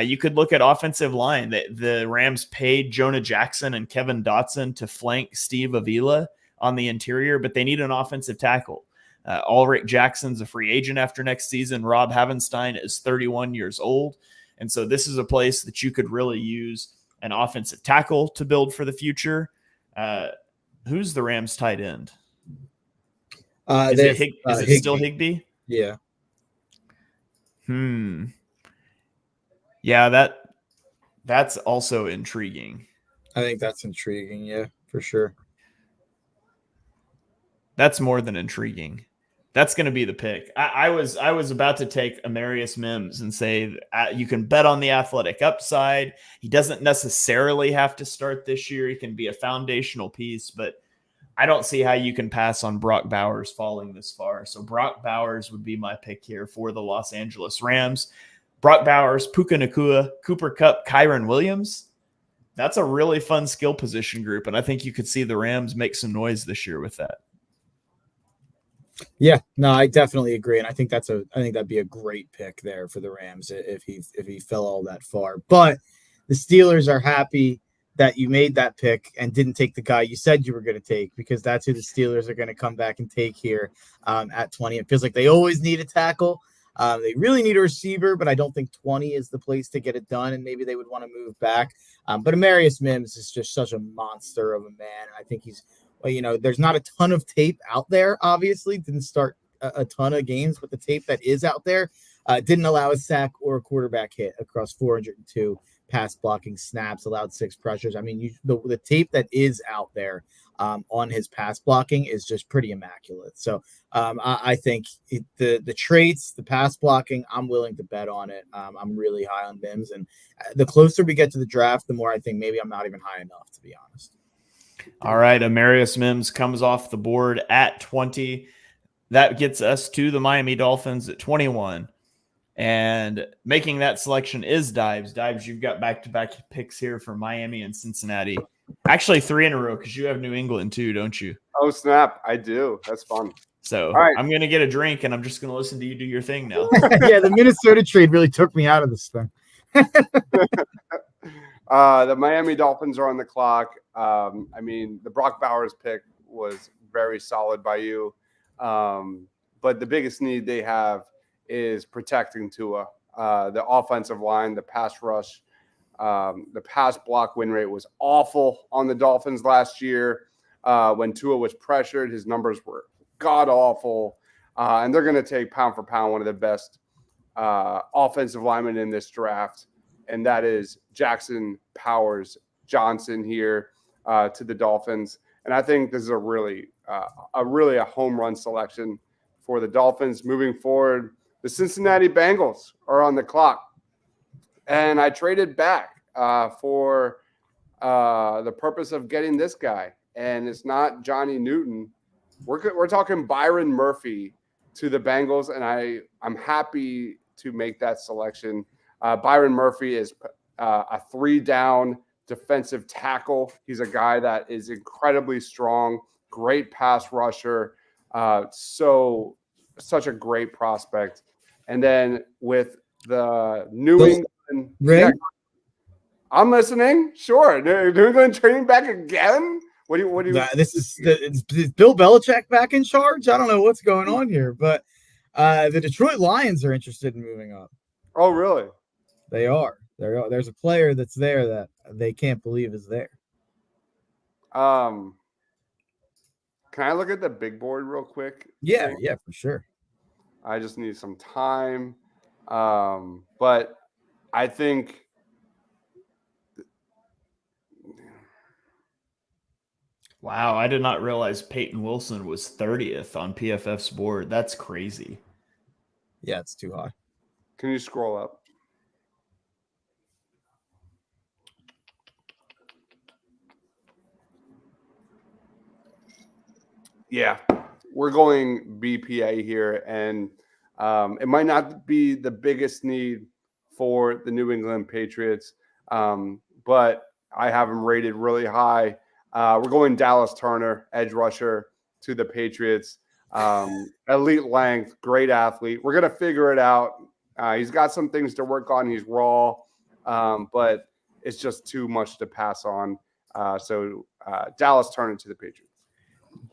You could look at offensive line. The Rams paid Jonah Jackson and Kevin Dotson to flank Steve Avila on the interior, but they need an offensive tackle. Ulrich Jackson's a free agent after next season. Rob Havenstein is 31 years old. And so this is a place that you could really use an offensive tackle to build for the future. Who's the Rams tight end? Is it still Higbee? Yeah. Yeah, that's also intriguing. I think that's intriguing. Yeah, for sure. That's more than intriguing. That's going to be the pick. I was about to take Amarius Mims and say you can bet on the athletic upside. He doesn't necessarily have to start this year. He can be a foundational piece, but I don't see how you can pass on Brock Bowers falling this far. So Brock Bowers would be my pick here for the Los Angeles Rams. Brock Bowers, Puka Nacua, Cooper Kupp, Kyron Williams. That's a really fun skill position group, and I think you could see the Rams make some noise this year with that. Yeah, no, I definitely agree, and I think that'd be a great pick there for the Rams if he fell all that far. But the Steelers are happy that you made that pick and didn't take the guy you said you were going to take, because that's who the Steelers are going to come back and take here at 20. It feels like they always need a tackle. They really need a receiver, but I don't think 20 is the place to get it done, and maybe they would want to move back. But Amarius Mims is just such a monster of a man. I think he's, there's not a ton of tape out there, obviously. Didn't start a ton of games, but the tape that is out there didn't allow a sack or a quarterback hit across 402 pass blocking snaps, allowed 6 pressures. I mean, the tape that is out there on his pass blocking is just pretty immaculate. So I think the traits, the pass blocking, I'm willing to bet on it. I'm really high on Mims, and the closer we get to the draft, the more I think maybe I'm not even high enough, to be honest. All right, Amarius Mims comes off the board at 20. That gets us to the Miami Dolphins at 21. And making that selection is Deibs. Deibs, you've got back-to-back picks here for Miami and Cincinnati. Actually, 3 in a row because you have New England too, don't you? Oh, snap. I do. That's fun. So All right. I'm going to get a drink and I'm just going to listen to you do your thing now. Yeah, the Minnesota trade really took me out of this thing. The Miami Dolphins are on the clock. I mean, the Brock Bowers pick was very solid by you. But the biggest need they have is protecting Tua. The offensive line, the pass rush, the pass block win rate was awful on the Dolphins last year. When Tua was pressured, his numbers were god awful. And they're going to take pound for pound one of the best offensive linemen in this draft. And that is Jackson Powers Johnson here to the Dolphins. And I think this is a really a home run selection for the Dolphins moving forward. The Cincinnati Bengals are on the clock. And I traded back for the purpose of getting this guy. And it's not Johnny Newton. We're talking Byron Murphy to the Bengals. And I'm happy to make that selection. Byron Murphy is a 3-down defensive tackle. He's a guy that is incredibly strong, great pass rusher. Such a great prospect. And then with the New England, Ray? I'm listening. Sure, New England trading back again. What do you? Is Bill Belichick back in charge? I don't know what's going on here, but the Detroit Lions are interested in moving up. Oh, really? They are. There's a player that's there that they can't believe is there. Can I look at the big board real quick? Yeah, for sure. I just need some time. But I think Wow, I did not realize Peyton Wilson was 30th on PFF's board. That's crazy. Yeah, it's too high. Can you scroll up? Yeah, we're going BPA here, and it might not be the biggest need for the New England Patriots, but I have them rated really high. We're going Dallas Turner, edge rusher, to the Patriots. Elite length, great athlete. We're going to figure it out. He's got some things to work on. He's raw, but it's just too much to pass on. So Dallas Turner to the Patriots.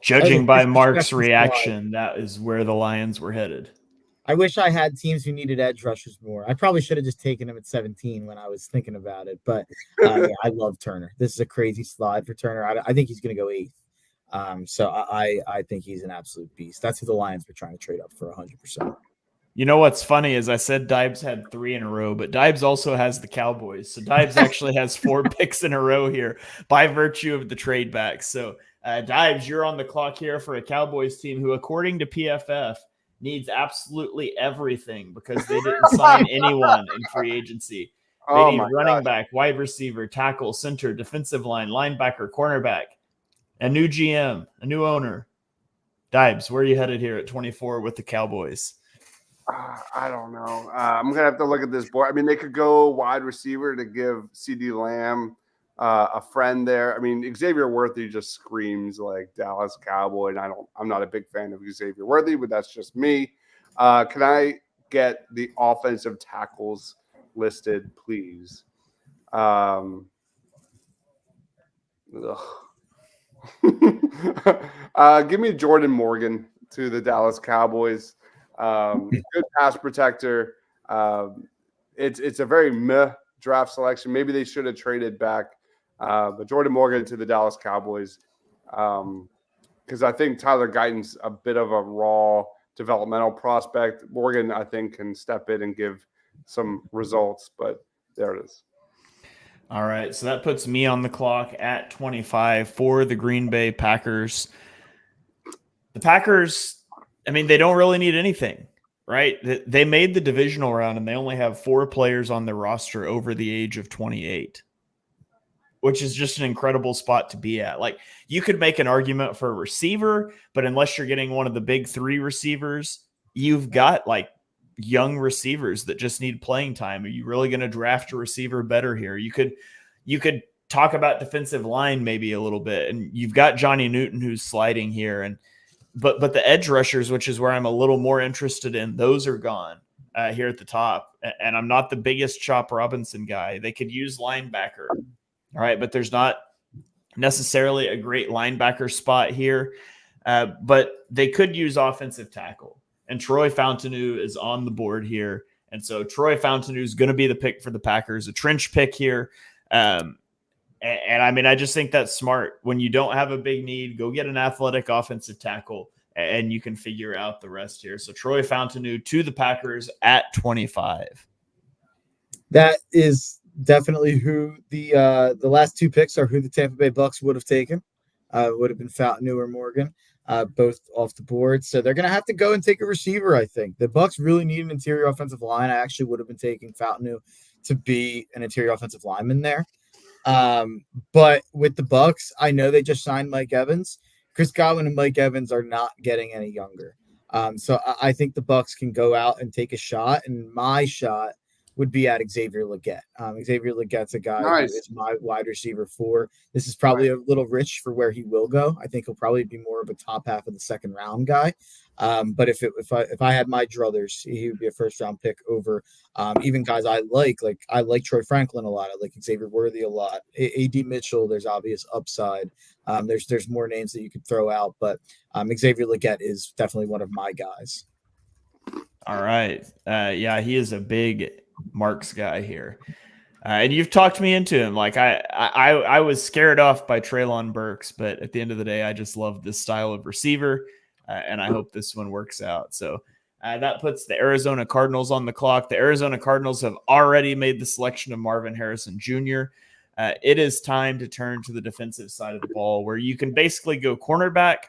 Judging by Mark's reaction, that is where the Lions were headed. I wish I had teams who needed edge rushers more. I probably should have just taken him at 17 when I was thinking about it. But yeah, I love Turner. This is a crazy slide for Turner. I think he's going to go 8th. So I think he's an absolute beast. That's who the Lions were trying to trade up for 100%. You know what's funny is I said Deibs had 3 in a row, but Deibs also has the Cowboys. So Deibs actually has 4 picks in a row here by virtue of the trade back. So Deibs, you're on the clock here for a Cowboys team who, according to PFF, needs absolutely everything because they didn't sign anyone in free agency. They need running back, wide receiver, tackle, center, defensive line, linebacker, cornerback, a new GM, a new owner. Deibs, where are you headed here at 24 with the Cowboys? I don't know. I'm going to have to look at this board. I mean, they could go wide receiver to give CD Lamb a friend there. I mean, Xavier Worthy just screams like Dallas Cowboy, and I'm not a big fan of Xavier Worthy, but that's just me. Can I get the offensive tackles listed, please? Give me Jordan Morgan to the Dallas Cowboys. Good pass protector. It's a very meh draft selection. Maybe they should have traded back. But Jordan Morgan to the Dallas Cowboys, because I think Tyler Guyton's a bit of a raw developmental prospect. Morgan, I think, can step in and give some results, but there it is. All right, so that puts me on the clock at 25 for the Green Bay Packers. The Packers, I mean, they don't really need anything, right? They made the divisional round, and they only have 4 players on their roster over the age of 28. Which is just an incredible spot to be at. Like, you could make an argument for a receiver, but unless you're getting one of the big 3 receivers, you've got like young receivers that just need playing time. Are you really going to draft a receiver better here? You could talk about defensive line maybe a little bit. And you've got Johnny Newton who's sliding here, but the edge rushers, which is where I'm a little more interested in, those are gone here at the top. And I'm not the biggest Chop Robinson guy. They could use linebacker, all right, but there's not necessarily a great linebacker spot here. But they could use offensive tackle. And Troy Fountainu is on the board here. And so Troy Fountainu is going to be the pick for the Packers, a trench pick here. And I mean, I just think that's smart. When you don't have a big need, go get an athletic offensive tackle, and you can figure out the rest here. So Troy Fountainu to the Packers at 25. That is definitely who the last two picks are, who the Tampa Bay Bucks would have taken. Would have been Fountainu or Morgan, both off the board. So they're going to have to go and take a receiver, I think. The Bucks really need an interior offensive line. I actually would have been taking Fountainu to be an interior offensive lineman there. But with the Bucks, I know they just signed Mike Evans. Chris Godwin and Mike Evans are not getting any younger. So I think the Bucks can go out and take a shot, and my shot would be at Xavier Legette. Xavier Legette's a guy who is my wide receiver 4. This is probably a little rich for where he will go. I think he'll probably be more of a top half of the second round guy. But if I had my druthers, he would be a first round pick over even guys I like Troy Franklin a lot. I like Xavier Worthy a lot. A.D. Mitchell, there's obvious upside. There's more names that you could throw out, but Xavier Legette is definitely one of my guys. All right. Yeah, he is a big Marks guy here. And you've talked me into him. Like I was scared off by Treylon Burks, but at the end of the day, I just love this style of receiver. And I hope this one works out. So that puts the Arizona Cardinals on the clock. The Arizona Cardinals have already made the selection of Marvin Harrison Jr. It is time to turn to the defensive side of the ball, where you can basically go cornerback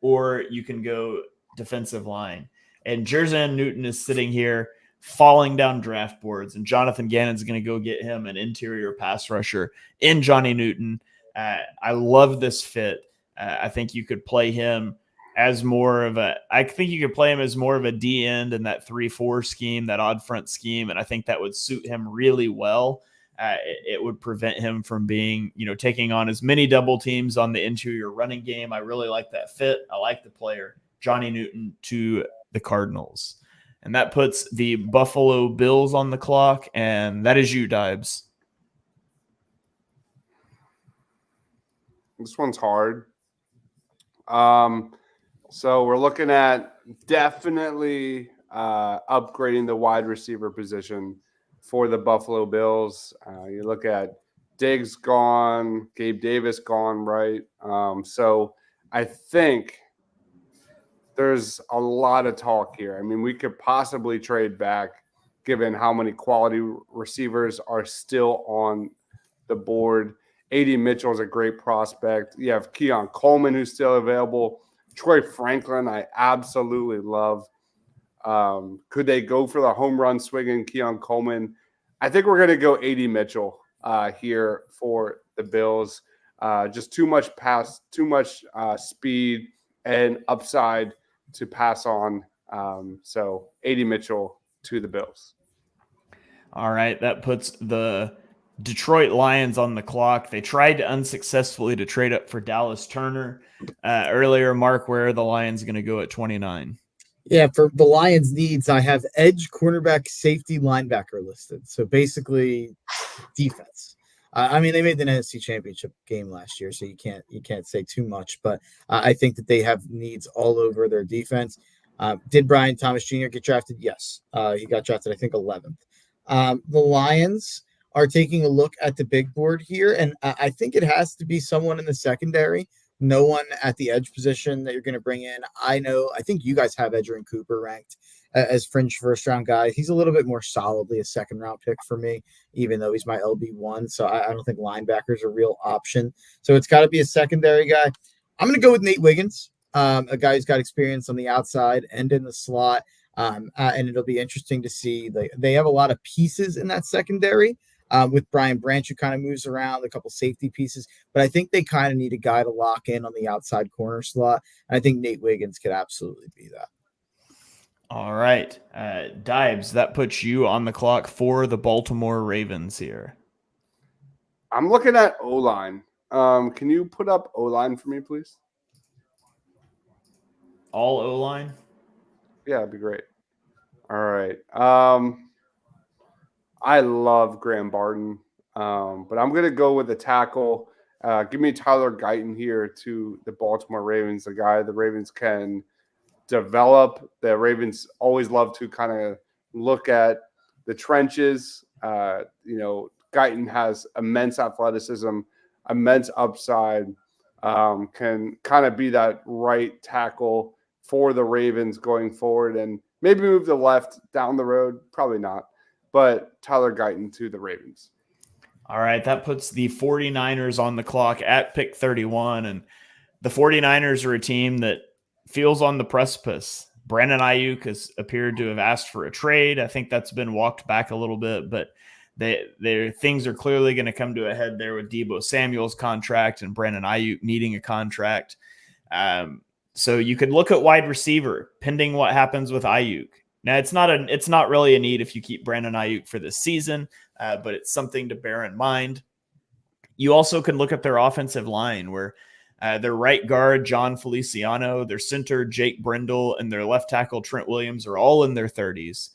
or you can go defensive line. And Jer'Zhan Newton is sitting here falling down draft boards, and Jonathan Gannon's going to go get him an interior pass rusher in Johnny Newton. I love this fit. I think you could play him as more of a D end in that 3-4 scheme, that odd front scheme. And I think that would suit him really well. It would prevent him from being, taking on as many double teams on the interior running game. I really like that fit. I like the player, Johnny Newton to the Cardinals. And that puts the Buffalo Bills on the clock, and that is you, Deibs. This one's hard. So we're looking at definitely upgrading the wide receiver position for the Buffalo Bills. You look at Diggs gone, Gabe Davis gone, right? So I think there's a lot of talk here. I mean, we could possibly trade back given how many quality receivers are still on the board. A.D. Mitchell is a great prospect. You have Keon Coleman, who's still available. Troy Franklin, I absolutely love. Could they go for the home run swinging Keon Coleman? I think we're going to go A.D. Mitchell here for the Bills. Just too much speed and upside to pass on. So A.D. Mitchell to the Bills. All right. That puts the Detroit Lions on the clock. They tried unsuccessfully to trade up for Dallas Turner earlier. Mark, where are the Lions going to go at 29? Yeah, for the Lions' needs, I have edge, cornerback, safety, linebacker listed. So basically, defense. I mean, they made the NFC Championship game last year, so you can't say too much. But I think that they have needs all over their defense. Did Brian Thomas Jr. get drafted? Yes, he got drafted, I think, 11th. The Lions are taking a look at the big board here, and I think it has to be someone in the secondary. No one at the edge position that you're going to bring in. I think you guys have Edgerrin Cooper ranked as fringe first round guy. He's a little bit more solidly a second round pick for me, even though he's my LB1. So I don't think linebacker's a real option. So it's got to be a secondary guy. I'm going to go with Nate Wiggins, a guy who's got experience on the outside and in the slot. And it'll be interesting to see. They have a lot of pieces in that secondary. With Brian Branch, who kind of moves around, a couple safety pieces. But I think they kind of need a guy to lock in on the outside corner slot. And I think Nate Wiggins could absolutely be that. All right. Deibs, that puts you on the clock for the Baltimore Ravens here. I'm looking at O-line. Can you put up O-line for me, please? All O-line? Yeah, that'd be great. All right. I love Graham Barton, but I'm going to go with a tackle. Give me Tyler Guyton here to the Baltimore Ravens, the guy the Ravens can develop. The Ravens always love to kind of look at the trenches. Guyton has immense athleticism, immense upside, can kind of be that right tackle for the Ravens going forward, and maybe move the left down the road. Probably not, but Tyler Guyton to the Ravens. All right, that puts the 49ers on the clock at pick 31, and the 49ers are a team that feels on the precipice. Brandon Ayuk has appeared to have asked for a trade. I think that's been walked back a little bit, but their things are clearly going to come to a head there with Deebo Samuel's contract and Brandon Ayuk needing a contract. So you could look at wide receiver, pending what happens with Ayuk. Now, it's not really a need if you keep Brandon Ayuk for this season, but it's something to bear in mind. You also can look at their offensive line, where their right guard, John Feliciano, their center, Jake Brindle, and their left tackle, Trent Williams, are all in their 30s.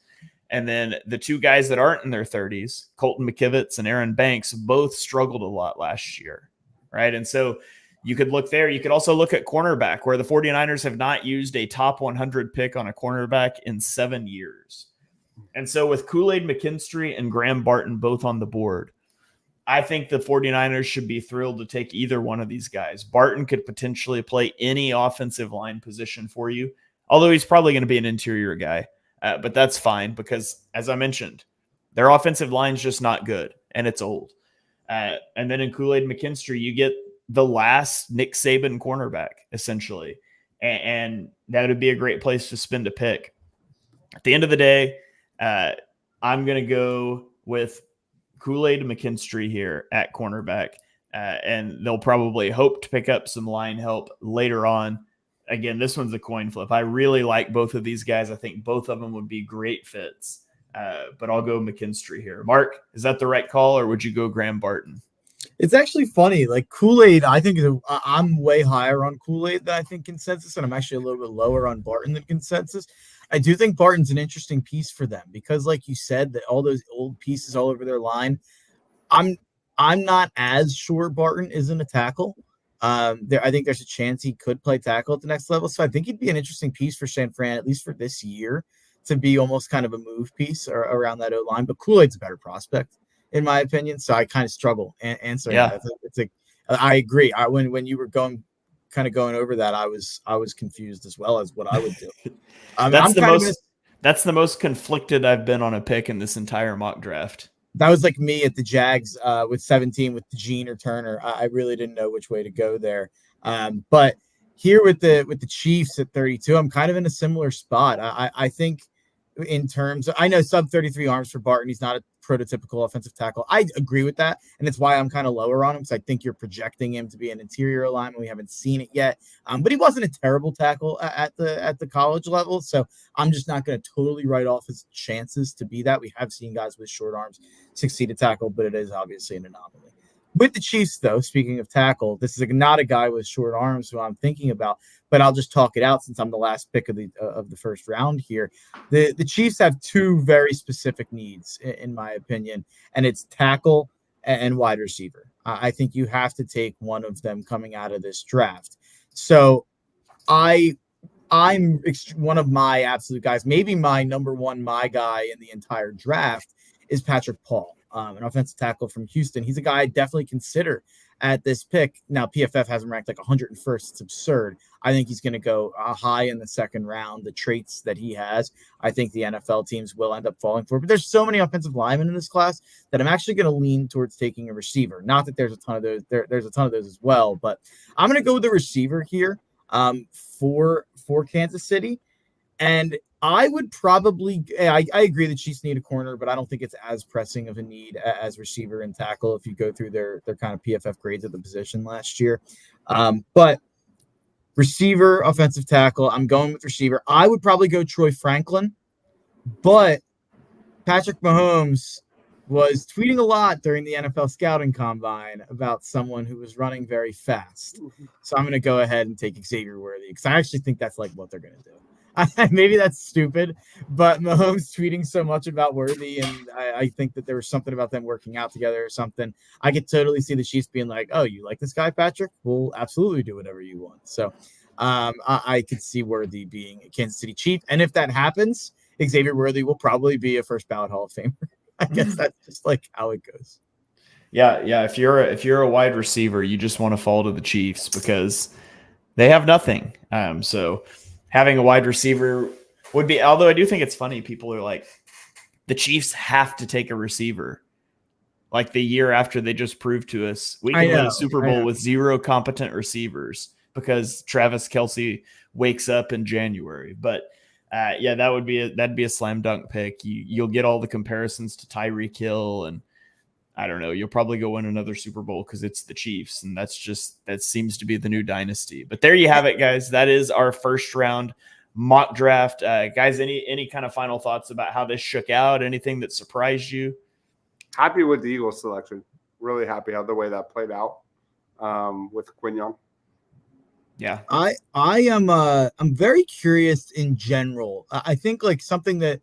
And then the two guys that aren't in their 30s, Colton McKivitz and Aaron Banks, both struggled a lot last year, right? And so you could look there. You could also look at cornerback, where the 49ers have not used a top 100 pick on a cornerback in 7 years. And so with Kool-Aid McKinstry and Graham Barton both on the board, I think the 49ers should be thrilled to take either one of these guys. Barton could potentially play any offensive line position for you, although he's probably going to be an interior guy. But that's fine because, as I mentioned, their offensive line's just not good, and it's old. And then in Kool-Aid McKinstry, you get the last Nick Saban cornerback, essentially. And that would be a great place to spend a pick. At the end of the day, I'm going to go with Kool-Aid McKinstry here at cornerback. And they'll probably hope to pick up some line help later on. Again, this one's a coin flip. I really like both of these guys. I think both of them would be great fits. But I'll go McKinstry here. Mark, is that the right call, or would you go Graham Barton? It's actually funny. Like Kool-Aid, I think I'm way higher on Kool-Aid than I think consensus, and I'm actually a little bit lower on Barton than consensus. I do think Barton's an interesting piece for them because, like you said, that all those old pieces all over their line. I'm not as sure Barton isn't a tackle. I think there's a chance he could play tackle at the next level. So I think he'd be an interesting piece for San Fran, at least for this year, to be almost kind of a move piece around that O-line. But Kool-Aid's a better prospect, in my opinion. So I kind of struggle answering that. I agree. When you were going over that, I was confused as well as what I would do. That's the most conflicted I've been on a pick in this entire mock draft. That was like me at the Jags with 17 with Gene or Turner. I really didn't know which way to go there. But here with the Chiefs at 32, I'm kind of in a similar spot. I think in terms of, I know sub 33 arms for Barton. He's not a prototypical offensive tackle. I agree with that. And it's why I'm kind of lower on him, because I think you're projecting him to be an interior alignment. We haven't seen it yet. But he wasn't a terrible tackle at the college level. So I'm just not going to totally write off his chances to be that. We have seen guys with short arms succeed at tackle, but it is obviously an anomaly. With the Chiefs, though, speaking of tackle, this is not a guy with short arms who I'm thinking about, but I'll just talk it out since I'm the last pick of the first round here. The Chiefs have two very specific needs, in my opinion, and it's tackle and wide receiver. I think you have to take one of them coming out of this draft. So I'm one of my absolute guys, maybe my number one, my guy in the entire draft is Patrick Paul, an offensive tackle from Houston. He's a guy I definitely consider at this pick. Now, PFF has him ranked like 101st. It's absurd. I think he's going to go high in the second round. The traits that he has, I think the NFL teams will end up falling for. But there's so many offensive linemen in this class that I'm actually going to lean towards taking a receiver. Not that there's a ton of those. There's a ton of those as well. But I'm going to go with the receiver here for Kansas City. And I would probably – I agree the Chiefs need a corner, but I don't think it's as pressing of a need as receiver and tackle if you go through their kind of PFF grades at the position last year. But receiver, offensive tackle, I'm going with receiver. I would probably go Troy Franklin, but Patrick Mahomes was tweeting a lot during the NFL scouting combine about someone who was running very fast. So I'm going to go ahead and take Xavier Worthy because I actually think that's like what they're going to do. Maybe that's stupid, but Mahomes tweeting so much about Worthy, and I think that there was something about them working out together or something. I could totally see the Chiefs being like, "Oh, you like this guy, Patrick? We'll absolutely do whatever you want." So I could see Worthy being a Kansas City Chief, and if that happens, Xavier Worthy will probably be a first ballot Hall of Famer. I guess that's just like how it goes. Yeah. If you're a wide receiver, you just want to fall to the Chiefs because they have nothing. So having a wide receiver would be, although I do think it's funny. People are like, the Chiefs have to take a receiver. Like the year after they just proved to us, we can win a Super Bowl with 0 competent receivers because Travis Kelce wakes up in January. But that'd be a slam dunk pick. You'll get all the comparisons to Tyreek Hill, and I don't know. You'll probably go win another Super Bowl because it's the Chiefs, and that seems to be the new dynasty. But there you have it, guys. That is our first round mock draft. Guys, any kind of final thoughts about how this shook out? Anything that surprised you? Happy with the Eagles selection. Really happy how the way that played out with Quinn Young. Yeah, I am I'm very curious in general. I think like something that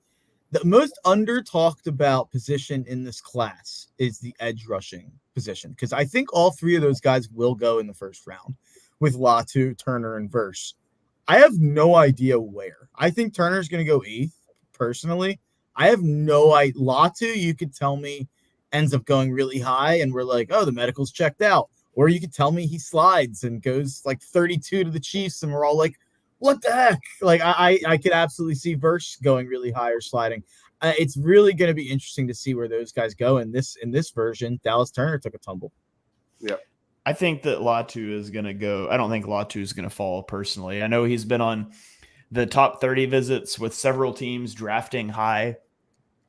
the most under talked about position in this class is the edge rushing position, because I think all 3 of those guys will go in the first round with Latu, Turner, and Verse. I have no idea where. I think Turner's going to go 8th personally. I have no idea. Latu, you could tell me, ends up going really high, and we're like, oh, the medical's checked out. Or you could tell me he slides and goes like 32 to the Chiefs, and we're all like, what the heck? Like, I could absolutely see Verse going really high or sliding. It's really going to be interesting to see where those guys go. In this version, Dallas Turner took a tumble. Yeah. I think that Latu is going to go. I don't think Latu is going to fall personally. I know he's been on the top 30 visits with several teams drafting high.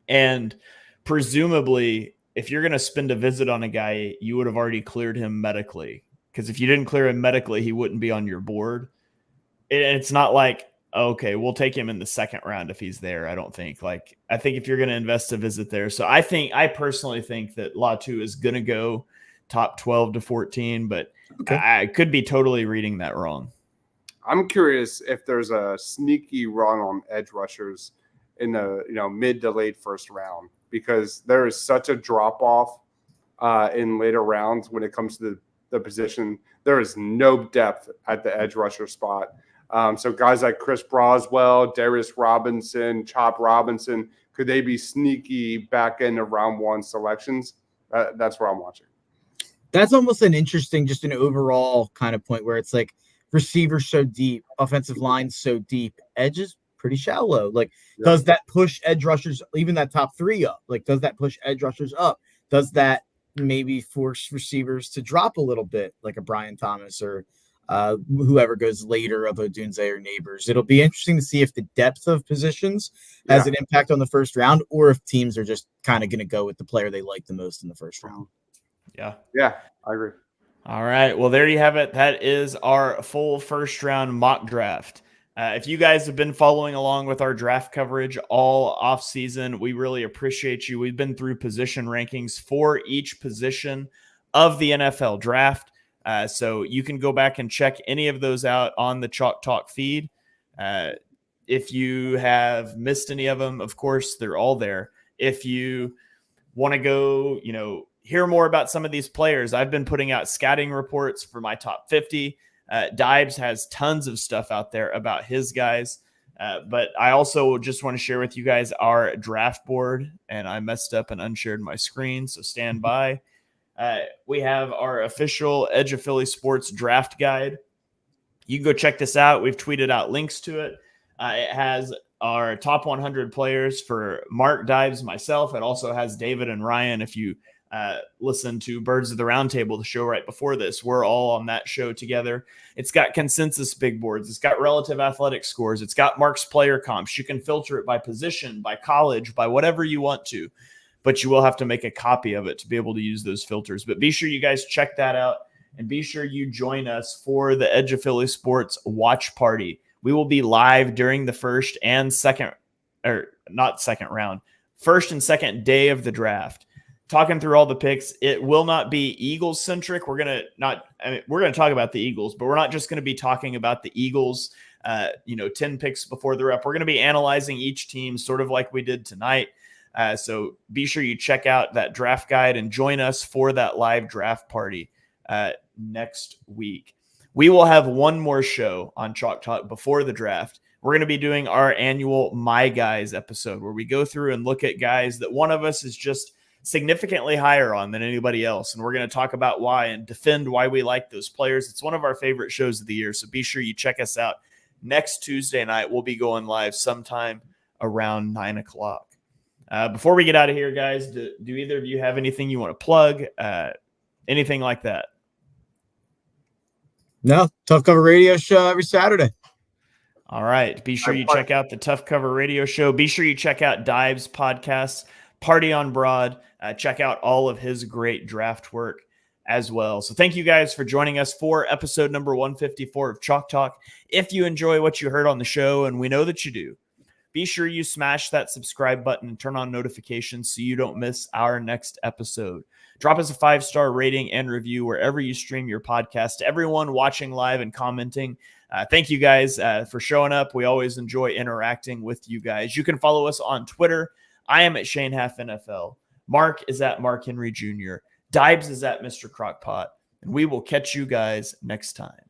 And presumably, if you're going to spend a visit on a guy, you would have already cleared him medically. Because if you didn't clear him medically, he wouldn't be on your board. It's not like, okay, we'll take him in the second round if he's there. I don't think. Like, I think if you're going to invest a visit there. So I personally think that Latu is going to go top 12 to 14, but okay. I could be totally reading that wrong. I'm curious if there's a sneaky run on edge rushers in the mid to late first round, because there is such a drop off in later rounds when it comes to the position. There is no depth at the edge rusher spot. So guys like Chris Broswell, Darius Robinson, Chop Robinson, could they be sneaky back end of round 1 selections? That's where I'm watching. That's almost an interesting, just an overall kind of point where it's like receivers so deep, offensive line so deep, edges pretty shallow. Like, does that push edge rushers, even that top 3 up? Like, does that push edge rushers up? Does that maybe force receivers to drop a little bit, like a Brian Thomas or whoever goes later of Odunze or Neighbors? It'll be interesting to see if the depth of positions has an impact on the first round, or if teams are just kind of going to go with the player they like the most in the first round. Yeah, I agree. All right. Well, there you have it. That is our full first round mock draft. If you guys have been following along with our draft coverage all off season, we really appreciate you. We've been through position rankings for each position of the NFL draft. So you can go back and check any of those out on the Chalk Talk feed. If you have missed any of them, of course, they're all there. If you want to go, hear more about some of these players, I've been putting out scouting reports for my top 50. Deibs has tons of stuff out there about his guys. But I also just want to share with you guys our draft board, and I messed up and unshared my screen, so stand by. We have our official Edge of Philly Sports draft guide. You can go check this out. We've tweeted out links to it. It has our top 100 players for Mark, Deibs, myself. It also has David and Ryan. If you listen to Birds of the Roundtable, the show right before this, we're all on that show together. It's got consensus big boards. It's got relative athletic scores. It's got Mark's player comps. You can filter it by position, by college, by whatever you want to, but you will have to make a copy of it to be able to use those filters. But be sure you guys check that out, and be sure you join us for the Edge of Philly Sports watch party. We will be live during the first and second day of the draft. talking through all the picks. It will not be Eagles centric. We're going to talk about the Eagles, but we're not just going to be talking about the Eagles, 10 picks before the rep. We're going to be analyzing each team sort of like we did tonight. So be sure you check out that draft guide and join us for that live draft party next week. We will have one more show on Chalk Talk before the draft. We're going to be doing our annual My Guys episode where we go through and look at guys that one of us is just significantly higher on than anybody else. And we're going to talk about why and defend why we like those players. It's one of our favorite shows of the year. So be sure you check us out next Tuesday night. We'll be going live sometime around 9:00. Before we get out of here, guys, do either of you have anything you want to plug? Anything like that? No, Tough Cover Radio show every Saturday. All right. Be sure you check out the Tough Cover Radio show. Be sure you check out Deibs' podcast, Party on Broad. Check out all of his great draft work as well. So thank you guys for joining us for episode number 154 of Chalk Talk. If you enjoy what you heard on the show, and we know that you do, be sure you smash that subscribe button and turn on notifications so you don't miss our next episode. Drop us a 5-star rating and review wherever you stream your podcast. To everyone watching live and commenting, thank you guys for showing up. We always enjoy interacting with you guys. You can follow us on Twitter. I am at Shane Half NFL. Mark is at Mark Henry Jr. Deibs is at Mr. Crockpot. And we will catch you guys next time.